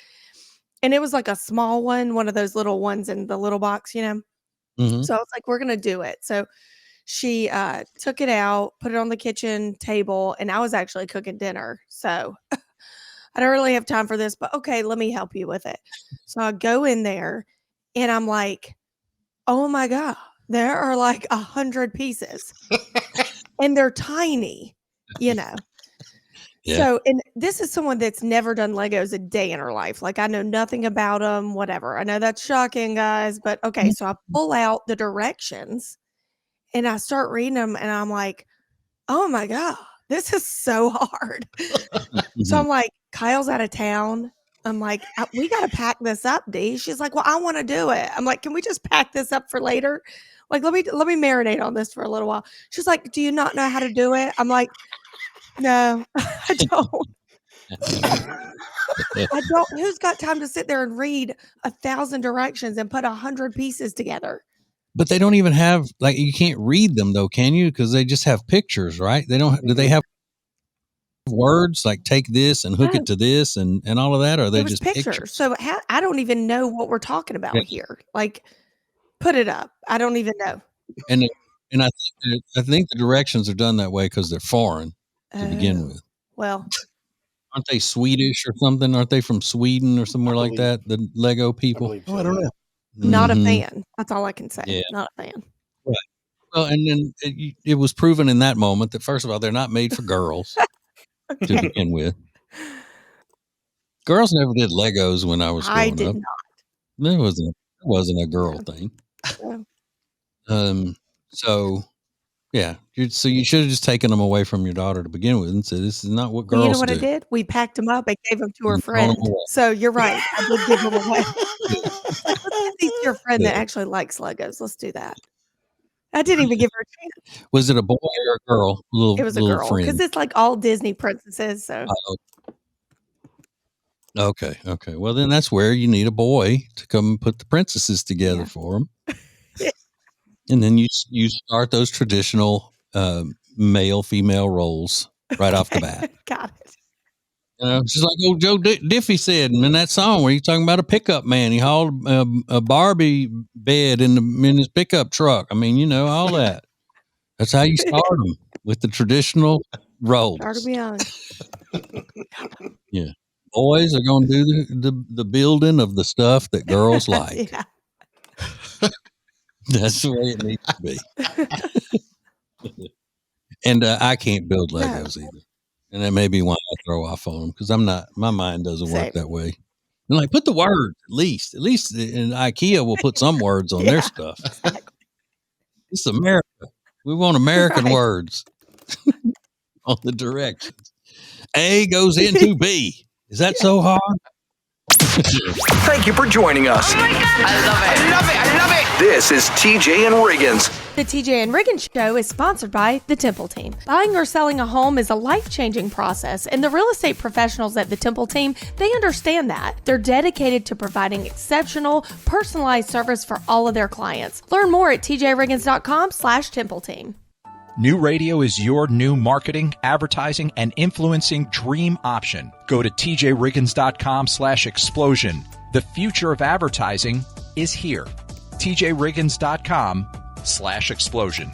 And it was like a small one of those little ones in the little box, you know? Mm-hmm. So I was like, we're going to do it. So she took it out, put it on the kitchen table, and I was actually cooking dinner. So I don't really have time for this, but okay, let me help you with it. So I go in there and I'm like, oh my God, there are like 100 pieces and they're tiny, you know? Yeah. So, and this is someone that's never done Legos a day in her life. Like I know nothing about them, whatever. I know that's shocking, guys, but okay. So I pull out the directions and I start reading them and I'm like, oh my God, this is so hard. So I'm like, Kyle's out of town. I'm like, we got to pack this up, D. She's like, well, I want to do it. I'm like, can we just pack this up for later? Like, let me marinate on this for a little while. She's like, do you not know how to do it? I'm like, No, I don't. I don't. Who's got time to sit there and read 1,000 directions and put 100 pieces together? But they don't even have, like, you can't read them though, can you? Because they just have pictures, right? They don't. Do they have words like take this and hook No. it to this and all of that, or are they There was just pictures. So I don't even know what we're talking about Yeah. here. Like, put it up. I don't even know. And I think the directions are done that way because they're foreign to begin with. Well, Aren't they Swedish or something? Aren't they from Sweden or somewhere like that? The Lego people. believe Oh, so, I don't yeah. know. not a Mhm. fan. That's all I can say. Yeah. Not a fan. Well, and then it was proven in that moment that, first of all, they're not made for girls to begin with. Girls never did Legos when I was I growing did up. not. It wasn't a girl thing. No. So yeah, so you should have just taken them away from your daughter to begin with and said, "This is not what Well, you know girls what I do." did? We packed them up and gave them to her And thrown 'em friend. away. So you're right. I did give them away. It's like, let's give these to your friend that Yeah. actually likes Legos. Let's do that. I didn't even give her a chance. Was it a boy or a girl? It was a Little girl because friend. it's like all Disney princesses. So Okay. Well, then that's where you need a boy to come and put the princesses together for them, and then you start those traditional male female roles right off the bat. Got it. Just like old Joe Diffie said in that song where he's talking about a pickup man. He hauled a Barbie bed in his pickup truck. I mean, all that. That's how you start them, with the traditional roles. Start 'em young. Yeah. Boys are going to do the building of the stuff that girls like. Yeah. That's the way it needs to be. And I can't build Legos either. And that may be why I throw off on them, because my mind doesn't work that way. And like, put the words at least in IKEA will put some words on their stuff. Exactly. It's America. We want American Right. words on the directions. A goes into B. Is that so hard? Thank you for joining us. Oh my God. I love it. This is TJ and Riggins. The TJ and Riggins Show is sponsored by the Temple Team. Buying or selling a home is a life-changing process, and the real estate professionals at the Temple Team, they understand that. They're dedicated to providing exceptional, personalized service for all of their clients. Learn more at tjriggins.com/Temple Team. New radio is your new marketing, advertising, and influencing dream option. Go to tjriggins.com/explosion. The future of advertising is here. tjriggins.com/explosion.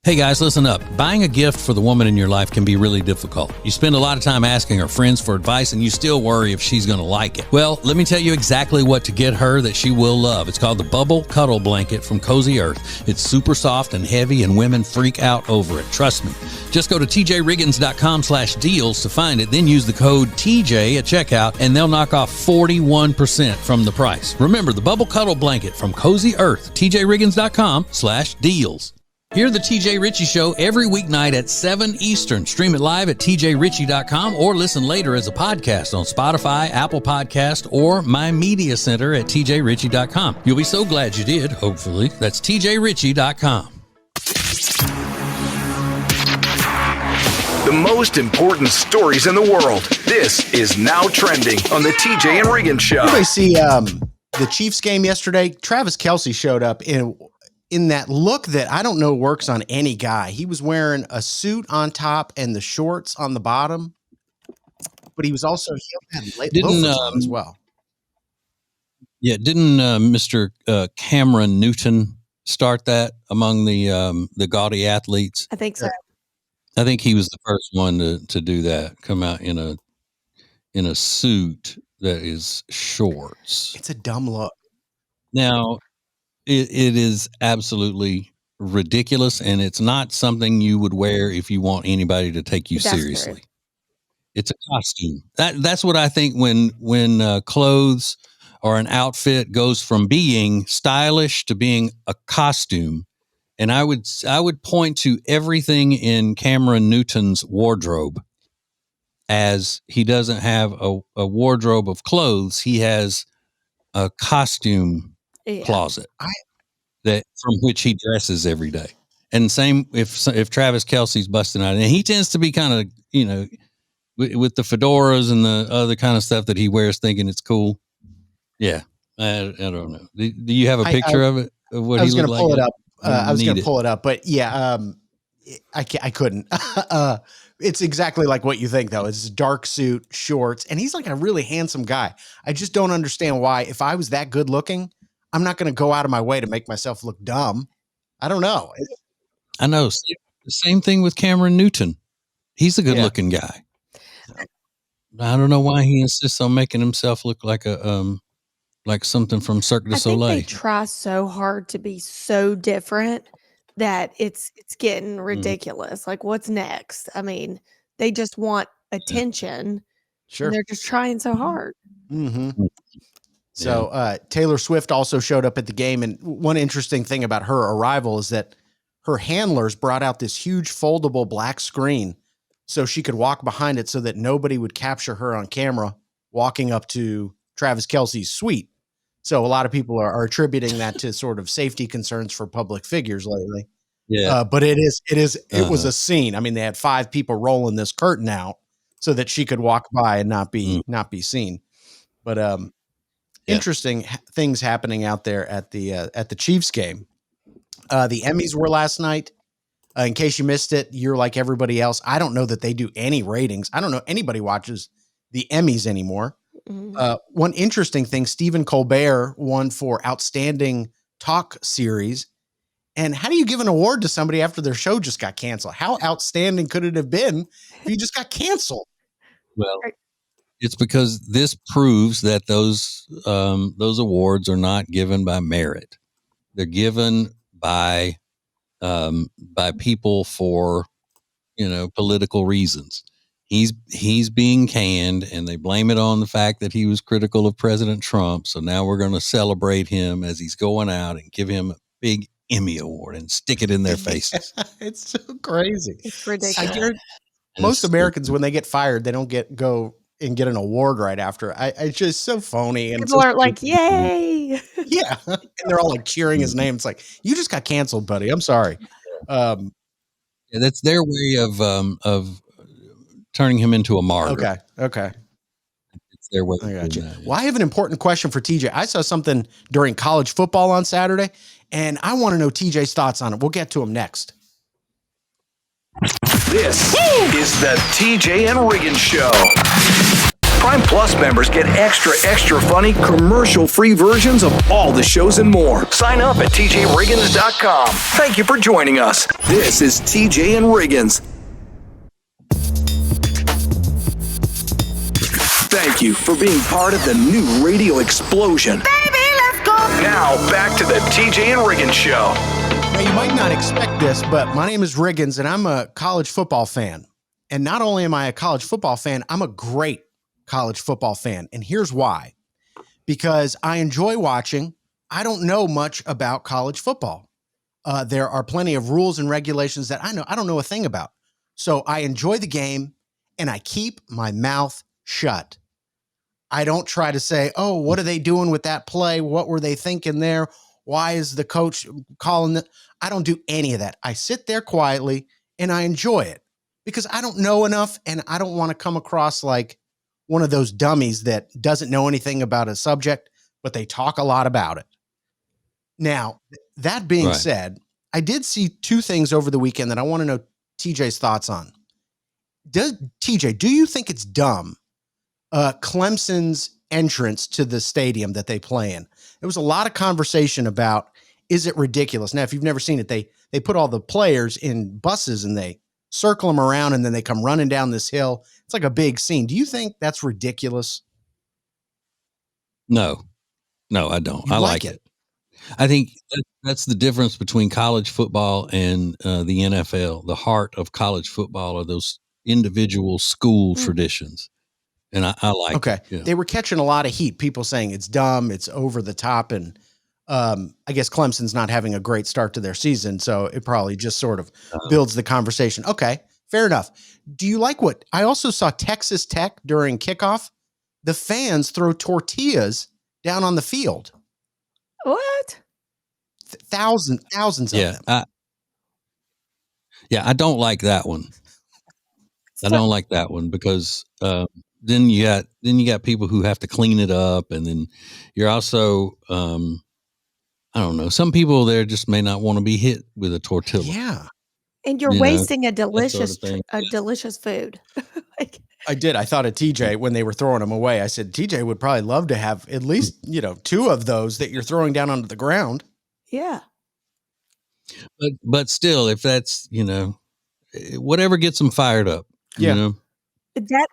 Hey guys, listen up. Buying a gift for the woman in your life can be really difficult. You spend a lot of time asking her friends for advice and you still worry if she's going to like it. Well, let me tell you exactly what to get her that she will love. It's called the Bubble Cuddle Blanket from Cozy Earth. It's super soft and heavy and women freak out over it. Trust me. Just go to tjriggins.com/deals to find it. Then use the code TJ at checkout and they'll knock off 41% from the price. Remember, the Bubble Cuddle Blanket from Cozy Earth, tjriggins.com/deals. Hear the TJ Ritchie Show every weeknight at 7 Eastern. Stream it live at tjritchie.com or listen later as a podcast on Spotify, Apple Podcast, or My Media Center at tjritchie.com. You'll be so glad you did, hopefully. That's tjritchie.com. The most important stories in the world. This is Now Trending on the TJ and Riggins Show. Anybody see the Chiefs game yesterday? Travis Kelce showed up in that look that I don't know works on any guy. He was wearing a suit on top and the shorts on the bottom, but he had loafers on as well. Yeah, didn't Mr. Cameron Newton start that among the gaudy athletes? I think so. I think he was the first one to do that. Come out in a suit that is shorts. It's a dumb look. Now, it is absolutely ridiculous, and it's not something you would wear if you want anybody to take you seriously. True. It's a costume. That's what I think when clothes or an outfit goes from being stylish to being a costume. And I would point to everything in Cameron Newton's wardrobe as he doesn't have a wardrobe of clothes. He has a costume closet from which he dresses every day. And same if Travis Kelce's busting out, and he tends to be kind of, you know, with the fedoras and the other kind of stuff that he wears, thinking it's cool. Yeah, I don't know. Do you have a picture of it? Of what I was he going looked to pull like? it up. I was going to Need pull it up, but yeah, I couldn't. It's exactly like what you think, though. It's dark suit, shorts, and he's like a really handsome guy. I just don't understand why, if I was that good looking, I'm not going to go out of my way to make myself look dumb. I don't know. I know. Same thing with Cameron Newton. He's a good Yeah. looking guy. I don't know why he insists on making himself look like a like something from Cirque du I think they Soleil. try so hard to be so different that it's getting ridiculous. Like, what's next? I mean, they just want attention, Sure. and they're just trying so hard. Mm-hmm. So Taylor Swift also showed up at the game, and one interesting thing about her arrival is that her handlers brought out this huge foldable black screen so she could walk behind it so that nobody would capture her on camera walking up to Travis Kelce's suite. So a lot of people are attributing that to sort of safety concerns for public figures lately. Yeah. But it was a scene. I mean, they had 5 people rolling this curtain out so that she could walk by and not be seen. But interesting things happening out there at the Chiefs game. The Emmys were last night. In case you missed it, you're like everybody else. I don't know that they do any ratings. I don't know anybody watches the Emmys anymore. One interesting thing, Stephen Colbert won for Outstanding Talk Series. And how do you give an award to somebody after their show just got canceled? How outstanding could it have been if you just got canceled? Well, it's because this proves that those awards are not given by merit. They're given by people for, you know, political reasons. He's being canned, and they blame it on the fact that he was critical of President Trump. So now we're going to celebrate him as he's going out and give him a big Emmy award and stick it in their faces. It's so crazy. It's ridiculous. Most Americans, when they get fired, they don't go and get an award right after. It's just so phony. And People are like, "Yay!" Yeah, and they're all like cheering his name. It's like, you just got canceled, buddy. I'm sorry. Yeah, that's their way of turning him into a martyr. Okay. It's their way. I got you. Well, I have an important question for TJ. I saw something during college football on Saturday, and I want to know TJ's thoughts on it. We'll get to him next. This is the TJ and Riggins Show. Prime Plus members get extra funny, commercial-free versions of all the shows and more. Sign up at tjriggins.com. Thank you for joining us. This is TJ and Riggins. Thank you for being part of the new radio explosion. Baby, let's go. Now, back to the TJ and Riggins Show. Now, you might not expect this, but my name is Riggins, and I'm a college football fan. And not only am I a college football fan, I'm a great college football fan. And here's why. Because I enjoy watching. I don't know much about college football. There are plenty of rules and regulations that I don't know a thing about. So I enjoy the game, and I keep my mouth shut. I don't try to say, oh, what are they doing with that play? What were they thinking there? Why is the coach calling it? I don't do any of that. I sit there quietly and I enjoy it because I don't know enough, and I don't want to come across like one of those dummies that doesn't know anything about a subject, but they talk a lot about it. Now, that being said, I did see 2 things over the weekend that I want to know TJ's thoughts on. TJ, do you think it's dumb Clemson's entrance to the stadium that they play in? There was a lot of conversation about, is it ridiculous? Now, if you've never seen it, they put all the players in buses and they circle them around, and then they come running down this hill. It's like a big scene. Do you think that's ridiculous? No, I don't. I like it. I think that's the difference between college football and the NFL. The heart of college football are those individual school traditions. And I like it. Yeah. They were catching a lot of heat. People saying it's dumb, it's over the top. And I guess Clemson's not having a great start to their season. So it probably just sort of builds the conversation. Okay, fair enough. Do you like what I also saw Texas Tech during kickoff? The fans throw tortillas down on the field. What? Thousands of them. Yeah, I don't like that one. I don't like that one because then you got people who have to clean it up, and then you're also I don't know. Some people there just may not want to be hit with a tortilla. Yeah. And you're You know, wasting a that sort of thing. delicious food. Like, I did. I thought of TJ when they were throwing them away. I said, TJ would probably love to have at least, 2 of those that you're throwing down onto the ground. yeah. But still, if that's whatever gets them fired up. Yeah. That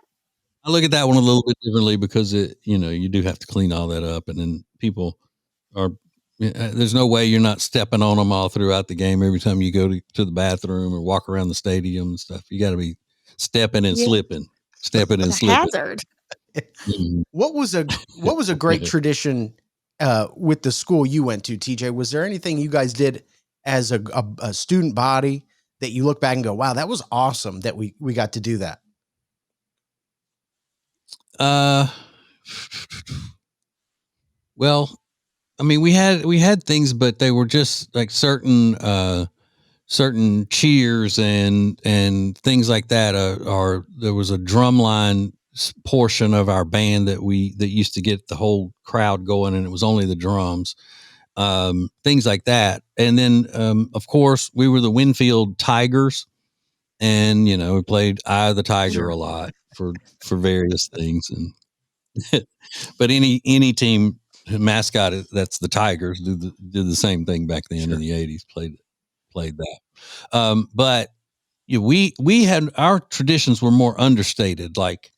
I look at that one a little bit differently because you do have to clean all that up, and then people are. There's no way you're not stepping on them all throughout the game. Every time you go to the bathroom or walk around the stadium and stuff, you got to be stepping and slipping, stepping and slipping. hazard. Mhm. What was a great tradition with the school you went to, TJ? Was there anything you guys did as a student body that you look back and go, wow, that was awesome that we got to do that? Well, I mean, we had things, but they were just like certain cheers and things like that. Or there was a drumline portion of our band that used to get the whole crowd going, and it was only the drums, things like that. And then, of course, we were the Winfield Tigers, and we played "Eye of the Tiger" a lot for various things. And but any team mascot that's the Tigers did the same thing back then in the 80s. Played that. But we had our traditions were more understated, like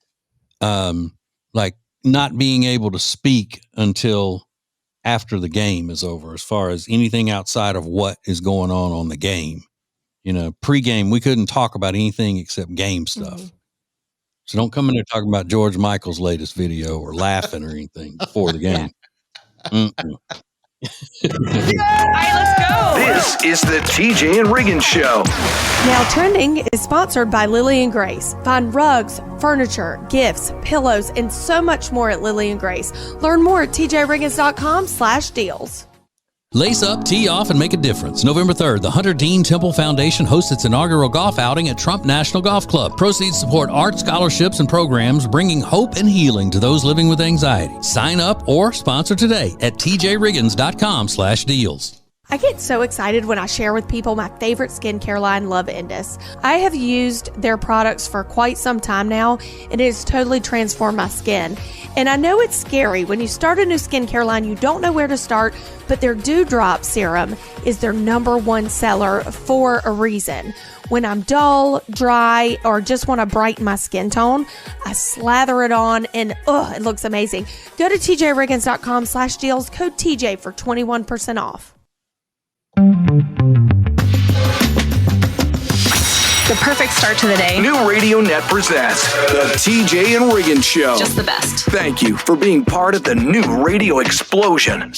not being able to speak until after the game is over, as far as anything outside of what is going on the game. Pre-game, we couldn't talk about anything except game stuff. Mm-hmm. So don't come in there talking about George Michael's latest video or laughing or anything before the game. All right, let's go. This is the TJ and Riggins Show. Now, Trending is sponsored by Lily and Grace. Find rugs, furniture, gifts, pillows, and so much more at Lily and Grace. Learn more at tjriggins.com/deals. Lace up, tee off, and make a difference. November 3rd, the Hunter Dean Temple Foundation hosts its inaugural golf outing at Trump National Golf Club. Proceeds support art, scholarships, and programs bringing hope and healing to those living with anxiety. Sign up or sponsor today at tjriggins.com/deals. I get so excited when I share with people my favorite skincare line, Love Indus. I have used their products for quite some time now, and it has totally transformed my skin. And I know it's scary. When you start a new skincare line, you don't know where to start, but their Dewdrop Serum is their #1 seller for a reason. When I'm dull, dry, or just want to brighten my skin tone, I slather it on and it looks amazing. Go to tjriggins.com/deals, code TJ for 21% off. The perfect start to the day. New Radio Net presents the TJ and Riggins Show. Just the best. Thank you for being part of the new radio explosion.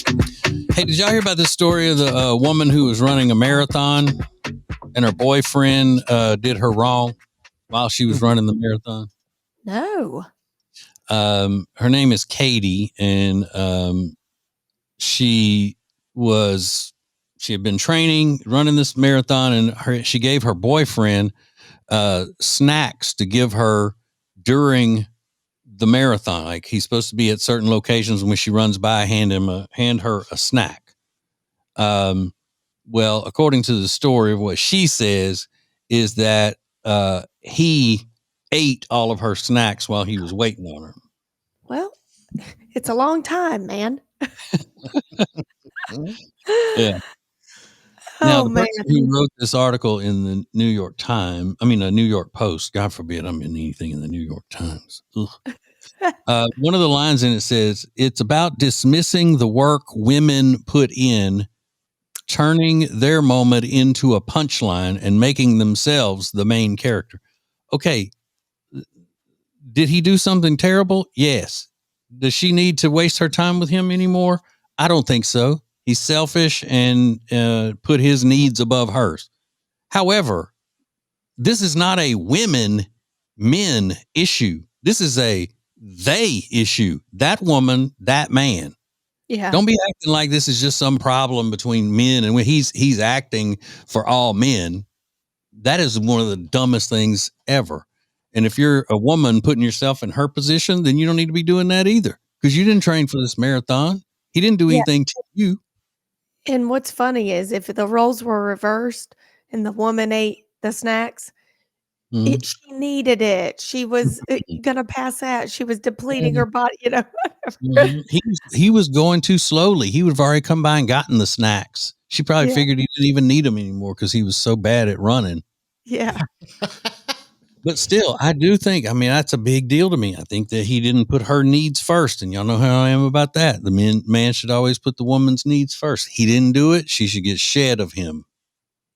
Hey, did y'all hear about this story of the woman who was running a marathon and her boyfriend did her wrong while she was running the marathon? No. Her name is Katie, and she had been training, running this marathon, and she gave her boyfriend snacks to give her during the marathon. Like, he's supposed to be at certain locations, and when she runs by, hand her a snack. Well, according to the story, what she says is that he ate all of her snacks while he was waiting on her. Well, it's a long time, man. Yeah. Now, the person who wrote this article in the New York Post, God forbid I'm in anything in the New York Times. One of the lines in it says, it's about dismissing the work women put in, turning their moment into a punchline and making themselves the main character. Okay. Did he do something terrible? Yes. Does she need to waste her time with him anymore? I don't think so. He's selfish and put his needs above hers. However, this is not a men issue. This is a they issue. That woman, that man. Yeah. Don't be acting like this is just some problem between men and when he's acting for all men. That is one of the dumbest things ever. And if you're a woman putting yourself in her position, then you don't need to be doing that either, because you didn't train for this marathon. He didn't do anything to you. And what's funny is if the roles were reversed and the woman ate the snacks, she needed it. She was going to pass out. She was depleting her body, whatever. He was going too slowly. He would have already come by and gotten the snacks. She probably figured he didn't even need them anymore because he was so bad at running. Yeah. But still, I do think, that's a big deal to me. I think that he didn't put her needs first. And y'all know how I am about that. The man should always put the woman's needs first. He didn't do it. She should get shed of him.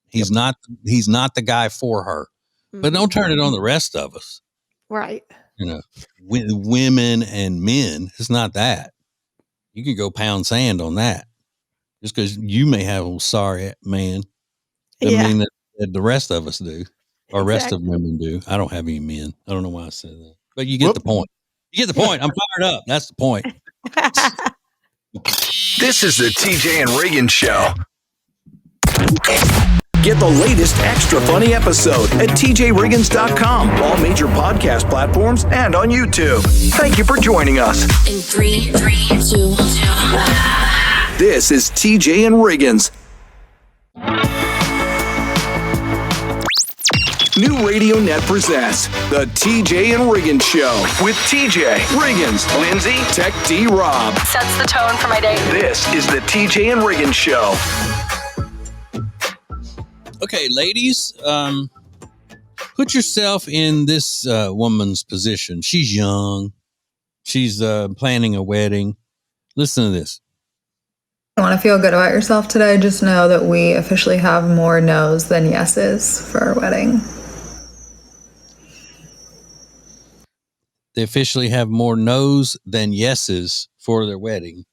He's not the guy for her. But don't turn it on the rest of us. Right. Women and men. It's not that. You could go pound sand on that. Just because you may have a sorry man doesn't mean that the rest of us do. Or rest of women do. I don't have any men. I don't know why I said that. But you get the point. You get the point. I'm fired up. That's the point. This is the TJ and Riggins Show. Get the latest extra funny episode at tjriggins.com, all major podcast platforms, and on YouTube. Thank you for joining us. In 3, 2, 1. This is TJ and Riggins. New Radio Net presents the TJ and Riggins Show with TJ, Riggins, Lindsay, Tech D Rob. Sets the tone for my day. This is the TJ and Riggins Show. Okay, ladies, put yourself in this woman's position. She's young. She's planning a wedding. Listen to this. I want to feel good about yourself today. Just know that we officially have more no's than yeses for our wedding. They officially have more no's than yeses for their wedding.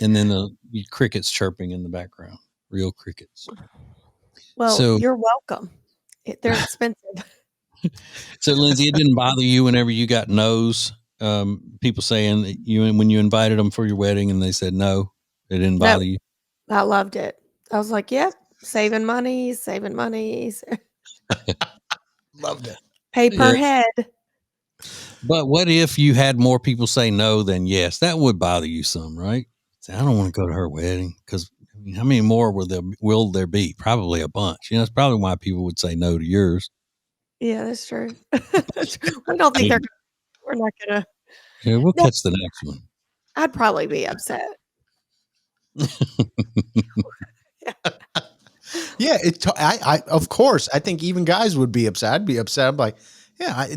And then the crickets chirping in the background. Real crickets. Well, you're welcome. They're expensive. So, Lindsay, it didn't bother you whenever you got no's? People saying that when you invited them for your wedding and they said no, it didn't bother you? I loved it. I was like, yep, saving money. Loved it. Pay per head. But what if you had more people say no than yes? That would bother you some, right? Say, I don't want to go to her wedding because how many more will there be? Probably a bunch. That's probably why people would say no to yours. Yeah, that's true. We don't think we're not going to. Yeah, we'll catch the next one. I'd probably be upset. Yeah, I of course. I think even guys would be upset. I'd be upset. I'm like,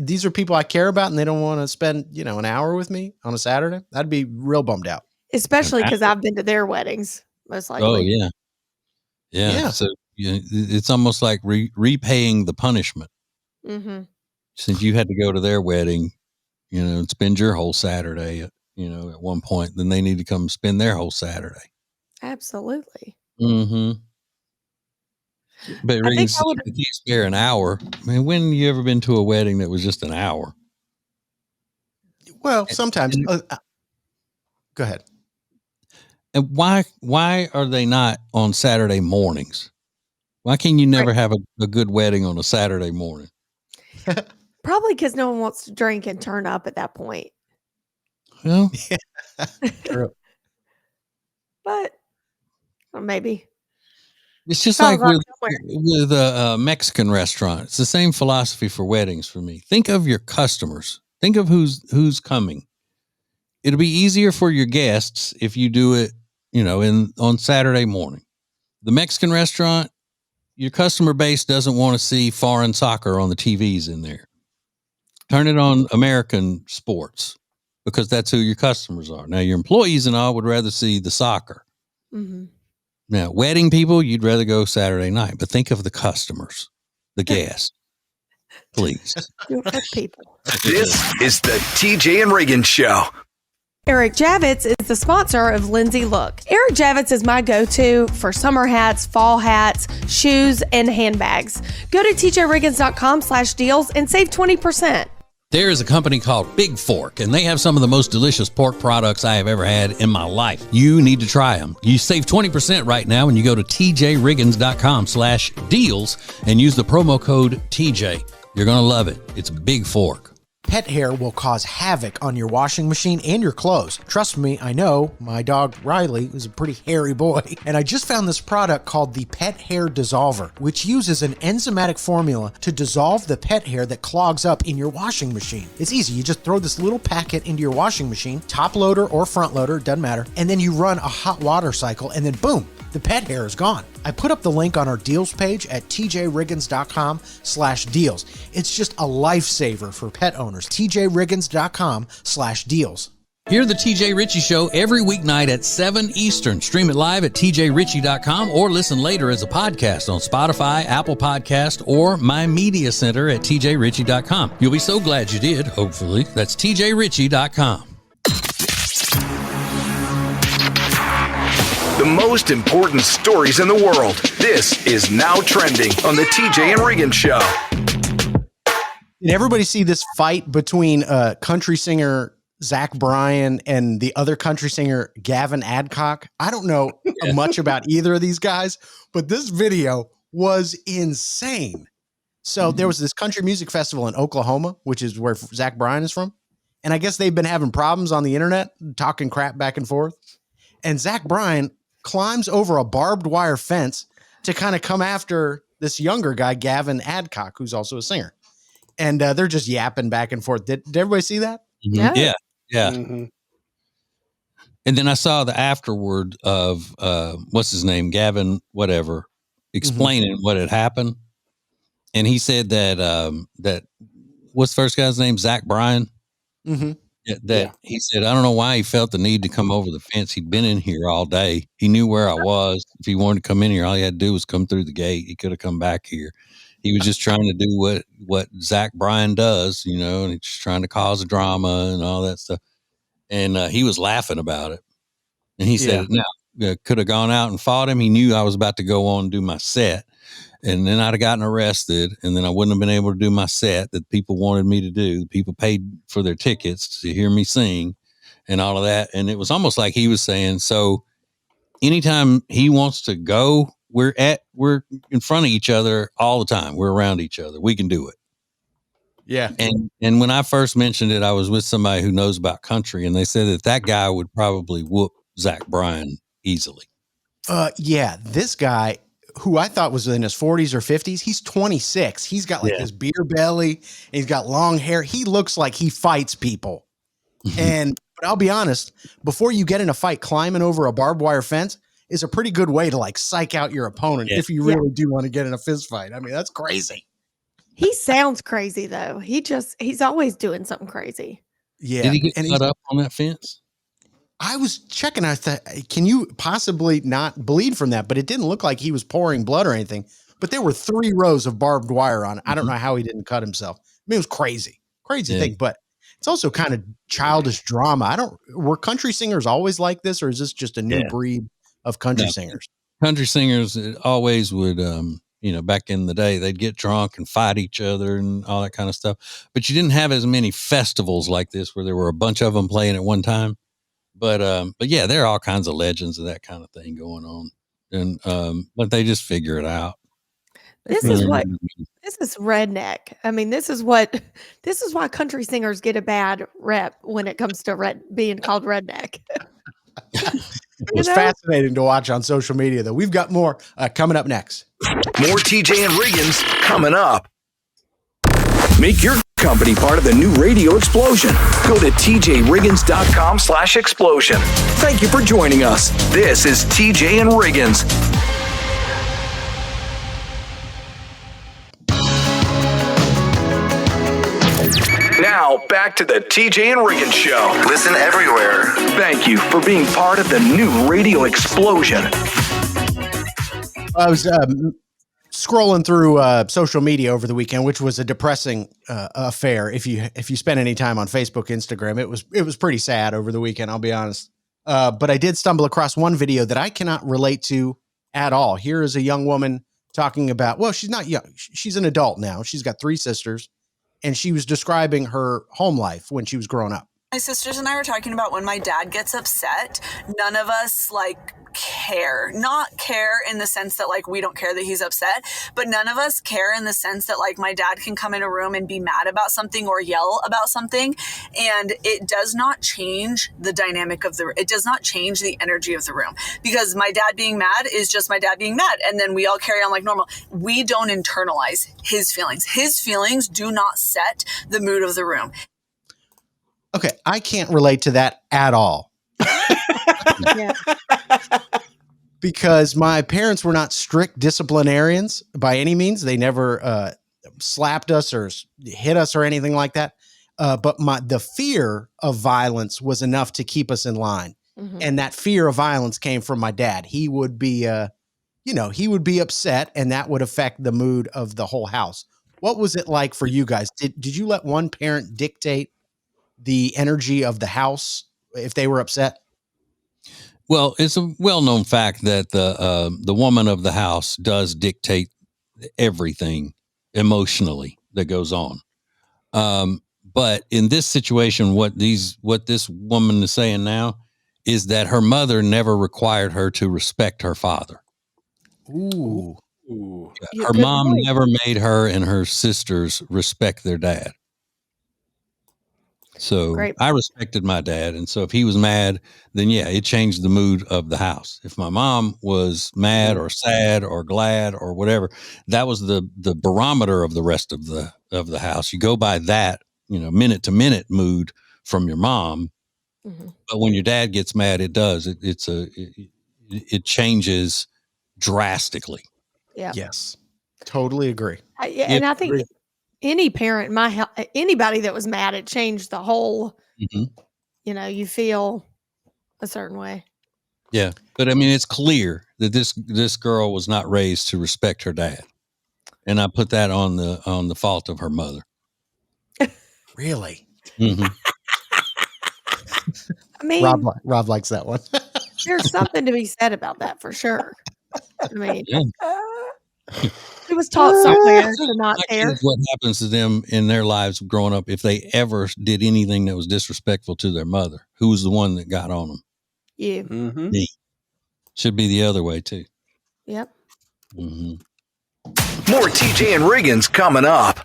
these are people I care about, and they don't want to spend an hour with me on a Saturday. I'd be real bummed out. Especially because I've been to their weddings, most likely. Oh yeah. So it's almost like repaying the punishment. Mm-hmm. Since you had to go to their wedding, and spend your whole Saturday, at one point, then they need to come spend their whole Saturday. Absolutely. Mm-hmm. But Riggins, if you can't spare an hour, when have you ever been to a wedding that was just an hour? Well, sometimes. Go ahead. And why are they not on Saturday mornings? Why can you never have a good wedding on a Saturday morning? Probably because no one wants to drink and turn up at that point. Well, true. But maybe. It's just like with a Mexican restaurant. It's the same philosophy for weddings for me. Think of your customers. Think of who's coming. It'll be easier for your guests if you do it, on Saturday morning. The Mexican restaurant, your customer base doesn't want to see foreign soccer on the TVs in there. Turn it on American sports because that's who your customers are. Now, your employees and all would rather see the soccer. Mm-hmm. Now, wedding people, you'd rather go Saturday night, but think of the customers, the guests, please. People. This is the TJ and Riggins Show. Eric Javits is the sponsor of Lindsay Look. Eric Javits is my go-to for summer hats, fall hats, shoes, and handbags. Go to tjriggins.com/deals and save 20%. There is a company called Big Fork, and they have some of the most delicious pork products I have ever had in my life. You need to try them. You save 20% right now when you go to tjriggins.com/deals and use the promo code TJ. You're going to love it. It's Big Fork. Pet hair will cause havoc on your washing machine and your clothes. Trust me, I know. My dog Riley is a pretty hairy boy, and I just found this product called the Pet Hair Dissolver, which uses an enzymatic formula to dissolve the pet hair that clogs up in your washing machine. It's easy. You just throw this little packet into your washing machine, top loader or front loader, doesn't matter, and then you run a hot water cycle, and then boom, the pet hair is gone. I put up the link on our deals page at tjriggins.com/deals. It's just a lifesaver for pet owners. tjriggins.com/deals. Hear the TJ Ritchie Show every weeknight at 7 Eastern. Stream it live at tjritchie.com or listen later as a podcast on Spotify, Apple Podcast, or My Media Center at tjritchie.com. You'll be so glad you did, hopefully. That's tjritchie.com. The most important stories in the world. This is Now Trending on the TJ and Riggins Show. Did everybody see this fight between country singer Zach Bryan and the other country singer Gavin Adcock? I don't know much about either of these guys, but this video was insane. So there was this country music festival in Oklahoma, which is where Zach Bryan is from. And I guess they've been having problems on the internet, talking crap back and forth. And Zach Bryan climbs over a barbed wire fence to kind of come after this younger guy, Gavin Adcock, who's also a singer. And they're just yapping back and forth. Did everybody see that? Yeah. Yeah. Mm-hmm. And then I saw the afterword of what's his name, Gavin, whatever, explaining what had happened. And he said that that what's the first guy's name? Zach Bryan. Mm-hmm. He said, I don't know why he felt the need to come over the fence. He'd been in here all day. He knew where I was. If he wanted to come in here, all he had to do was come through the gate. He could have come back here. He was just trying to do what Zach Bryan does, you know, and he's just trying to cause a drama and all that stuff. And he was laughing about it. And he said, could have gone out and fought him. He knew I was about to go on and do my set. And then I'd have gotten arrested, and then I wouldn't have been able to do my set that people wanted me to do. People paid for their tickets to hear me sing and all of that. And it was almost like he was saying, so anytime he wants to go, we're in front of each other all the time. We're around each other. We can do it. Yeah. And when I first mentioned it, I was with somebody who knows about country, and they said that guy would probably whoop Zach Bryan easily. Yeah, this guy, who I thought was in his 40s or 50s, he's 26. He's got like this beer belly. He's got long hair. He looks like he fights people. But I'll be honest, before you get in a fight, climbing over a barbed wire fence is a pretty good way to like psych out your opponent if you really do want to get in a fist fight. I mean, that's crazy. He sounds crazy though. He's always doing something crazy. Yeah. Did he get cut up on that fence? I was checking. I thought, can you possibly not bleed from that? But it didn't look like he was pouring blood or anything. But there were 3 rows of barbed wire on it. I don't know how he didn't cut himself. I mean, it was crazy thing. But it's also kind of childish drama. Were country singers always like this, or is this just a new breed of country singers? Country singers always would, back in the day, they'd get drunk and fight each other and all that kind of stuff. But you didn't have as many festivals like this where there were a bunch of them playing at one time. But yeah, there are all kinds of legends of that kind of thing going on, and but they just figure it out. This is redneck. I mean, this is why country singers get a bad rep when it comes to being called redneck. It was fascinating to watch on social media, though. We've got more coming up next. More TJ and Riggins coming up. Make your company part of the new radio explosion. Go to tjriggins.com/explosion. Thank you for joining us. This is TJ and Riggins. Now, back to the TJ and Riggins Show. Listen everywhere. Thank you for being part of the new radio explosion. I was scrolling through social media over the weekend, which was a depressing affair. If you spend any time on Facebook, Instagram, it was pretty sad over the weekend. I'll be honest. But I did stumble across one video that I cannot relate to at all. Here is a young woman talking about, well, she's not young. She's an adult now. She's got 3 sisters. and she was describing her home life when she was growing up. My sisters and I were talking about when my dad gets upset, none of us care. Not care in the sense that we don't care that he's upset, but none of us care in the sense that my dad can come in a room and be mad about something or yell about something, and it does not change the dynamic of it does not change the energy of the room, because my dad being mad is just my dad being mad, and then we all carry on like normal. We don't internalize his feelings. His feelings do not set the mood of the room. Okay, I can't relate to that at all. Yeah. Because my parents were not strict disciplinarians by any means. They never slapped us or hit us or anything like that. But the fear of violence was enough to keep us in line. Mm-hmm. And that fear of violence came from my dad. He would be, he would be upset, and that would affect the mood of the whole house. What was it like for you guys? Did you let one parent dictate the energy of the house if they were upset? Well, it's a well-known fact that the woman of the house does dictate everything emotionally that goes on. But in this situation, what this woman is saying now is that her mother never required her to respect her father. Ooh. Her mom never made her and her sisters respect their dad. So great. I respected my dad. And so if he was mad, then yeah, it changed the mood of the house. If my mom was mad or sad or glad or whatever, that was the barometer of the rest of the house. You go by that, minute to minute mood from your mom. Mm-hmm. But when your dad gets mad, it does. It changes drastically. Yeah. Yes. Totally agree. And I think any parent, anybody that was mad, it changed the whole, you feel a certain way. Yeah. But I mean, it's clear that this girl was not raised to respect her dad. And I put that on the fault of her mother. Really? Mm-hmm. I mean, Rob likes that one. There's something to be said about that for sure. I mean, it was taught somewhere to not care. What happens to them in their lives growing up if they ever did anything that was disrespectful to their mother? Who was the one that got on them? You. Mm-hmm. Me. Should be the other way too. Yep. Mm-hmm. More TJ and Riggins coming up.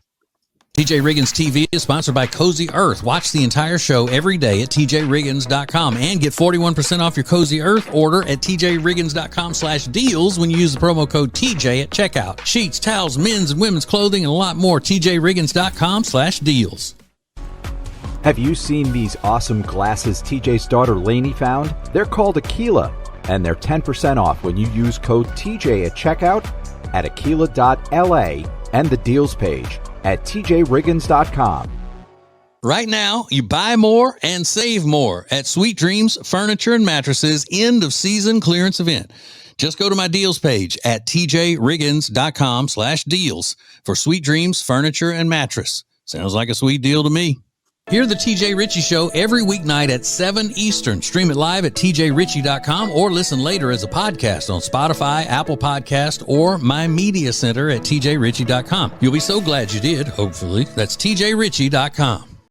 TJ Riggins TV is sponsored by Cozy Earth. Watch the entire show every day at tjriggins.com and get 41% off your Cozy Earth order at tjriggins.com/deals when you use the promo code TJ at checkout. Sheets, towels, men's and women's clothing, and a lot more. tjriggins.com/deals. Have you seen these awesome glasses TJ's daughter Lainey found? They're called Aquila, and they're 10% off when you use code TJ at checkout at aquila.la and the deals page at tjriggins.com. Right now, you buy more and save more at Sweet Dreams Furniture and Mattresses end of season clearance event. Just go to my deals page at tjriggins.com/deals for Sweet Dreams Furniture and Mattress. Sounds like a sweet deal to me. Hear the TJ Ritchie Show every weeknight at 7 Eastern. Stream it live at tjritchie.com or listen later as a podcast on Spotify, Apple Podcast, or My Media Center at tjritchie.com. You'll be so glad you did, hopefully. That's tjritchie.com.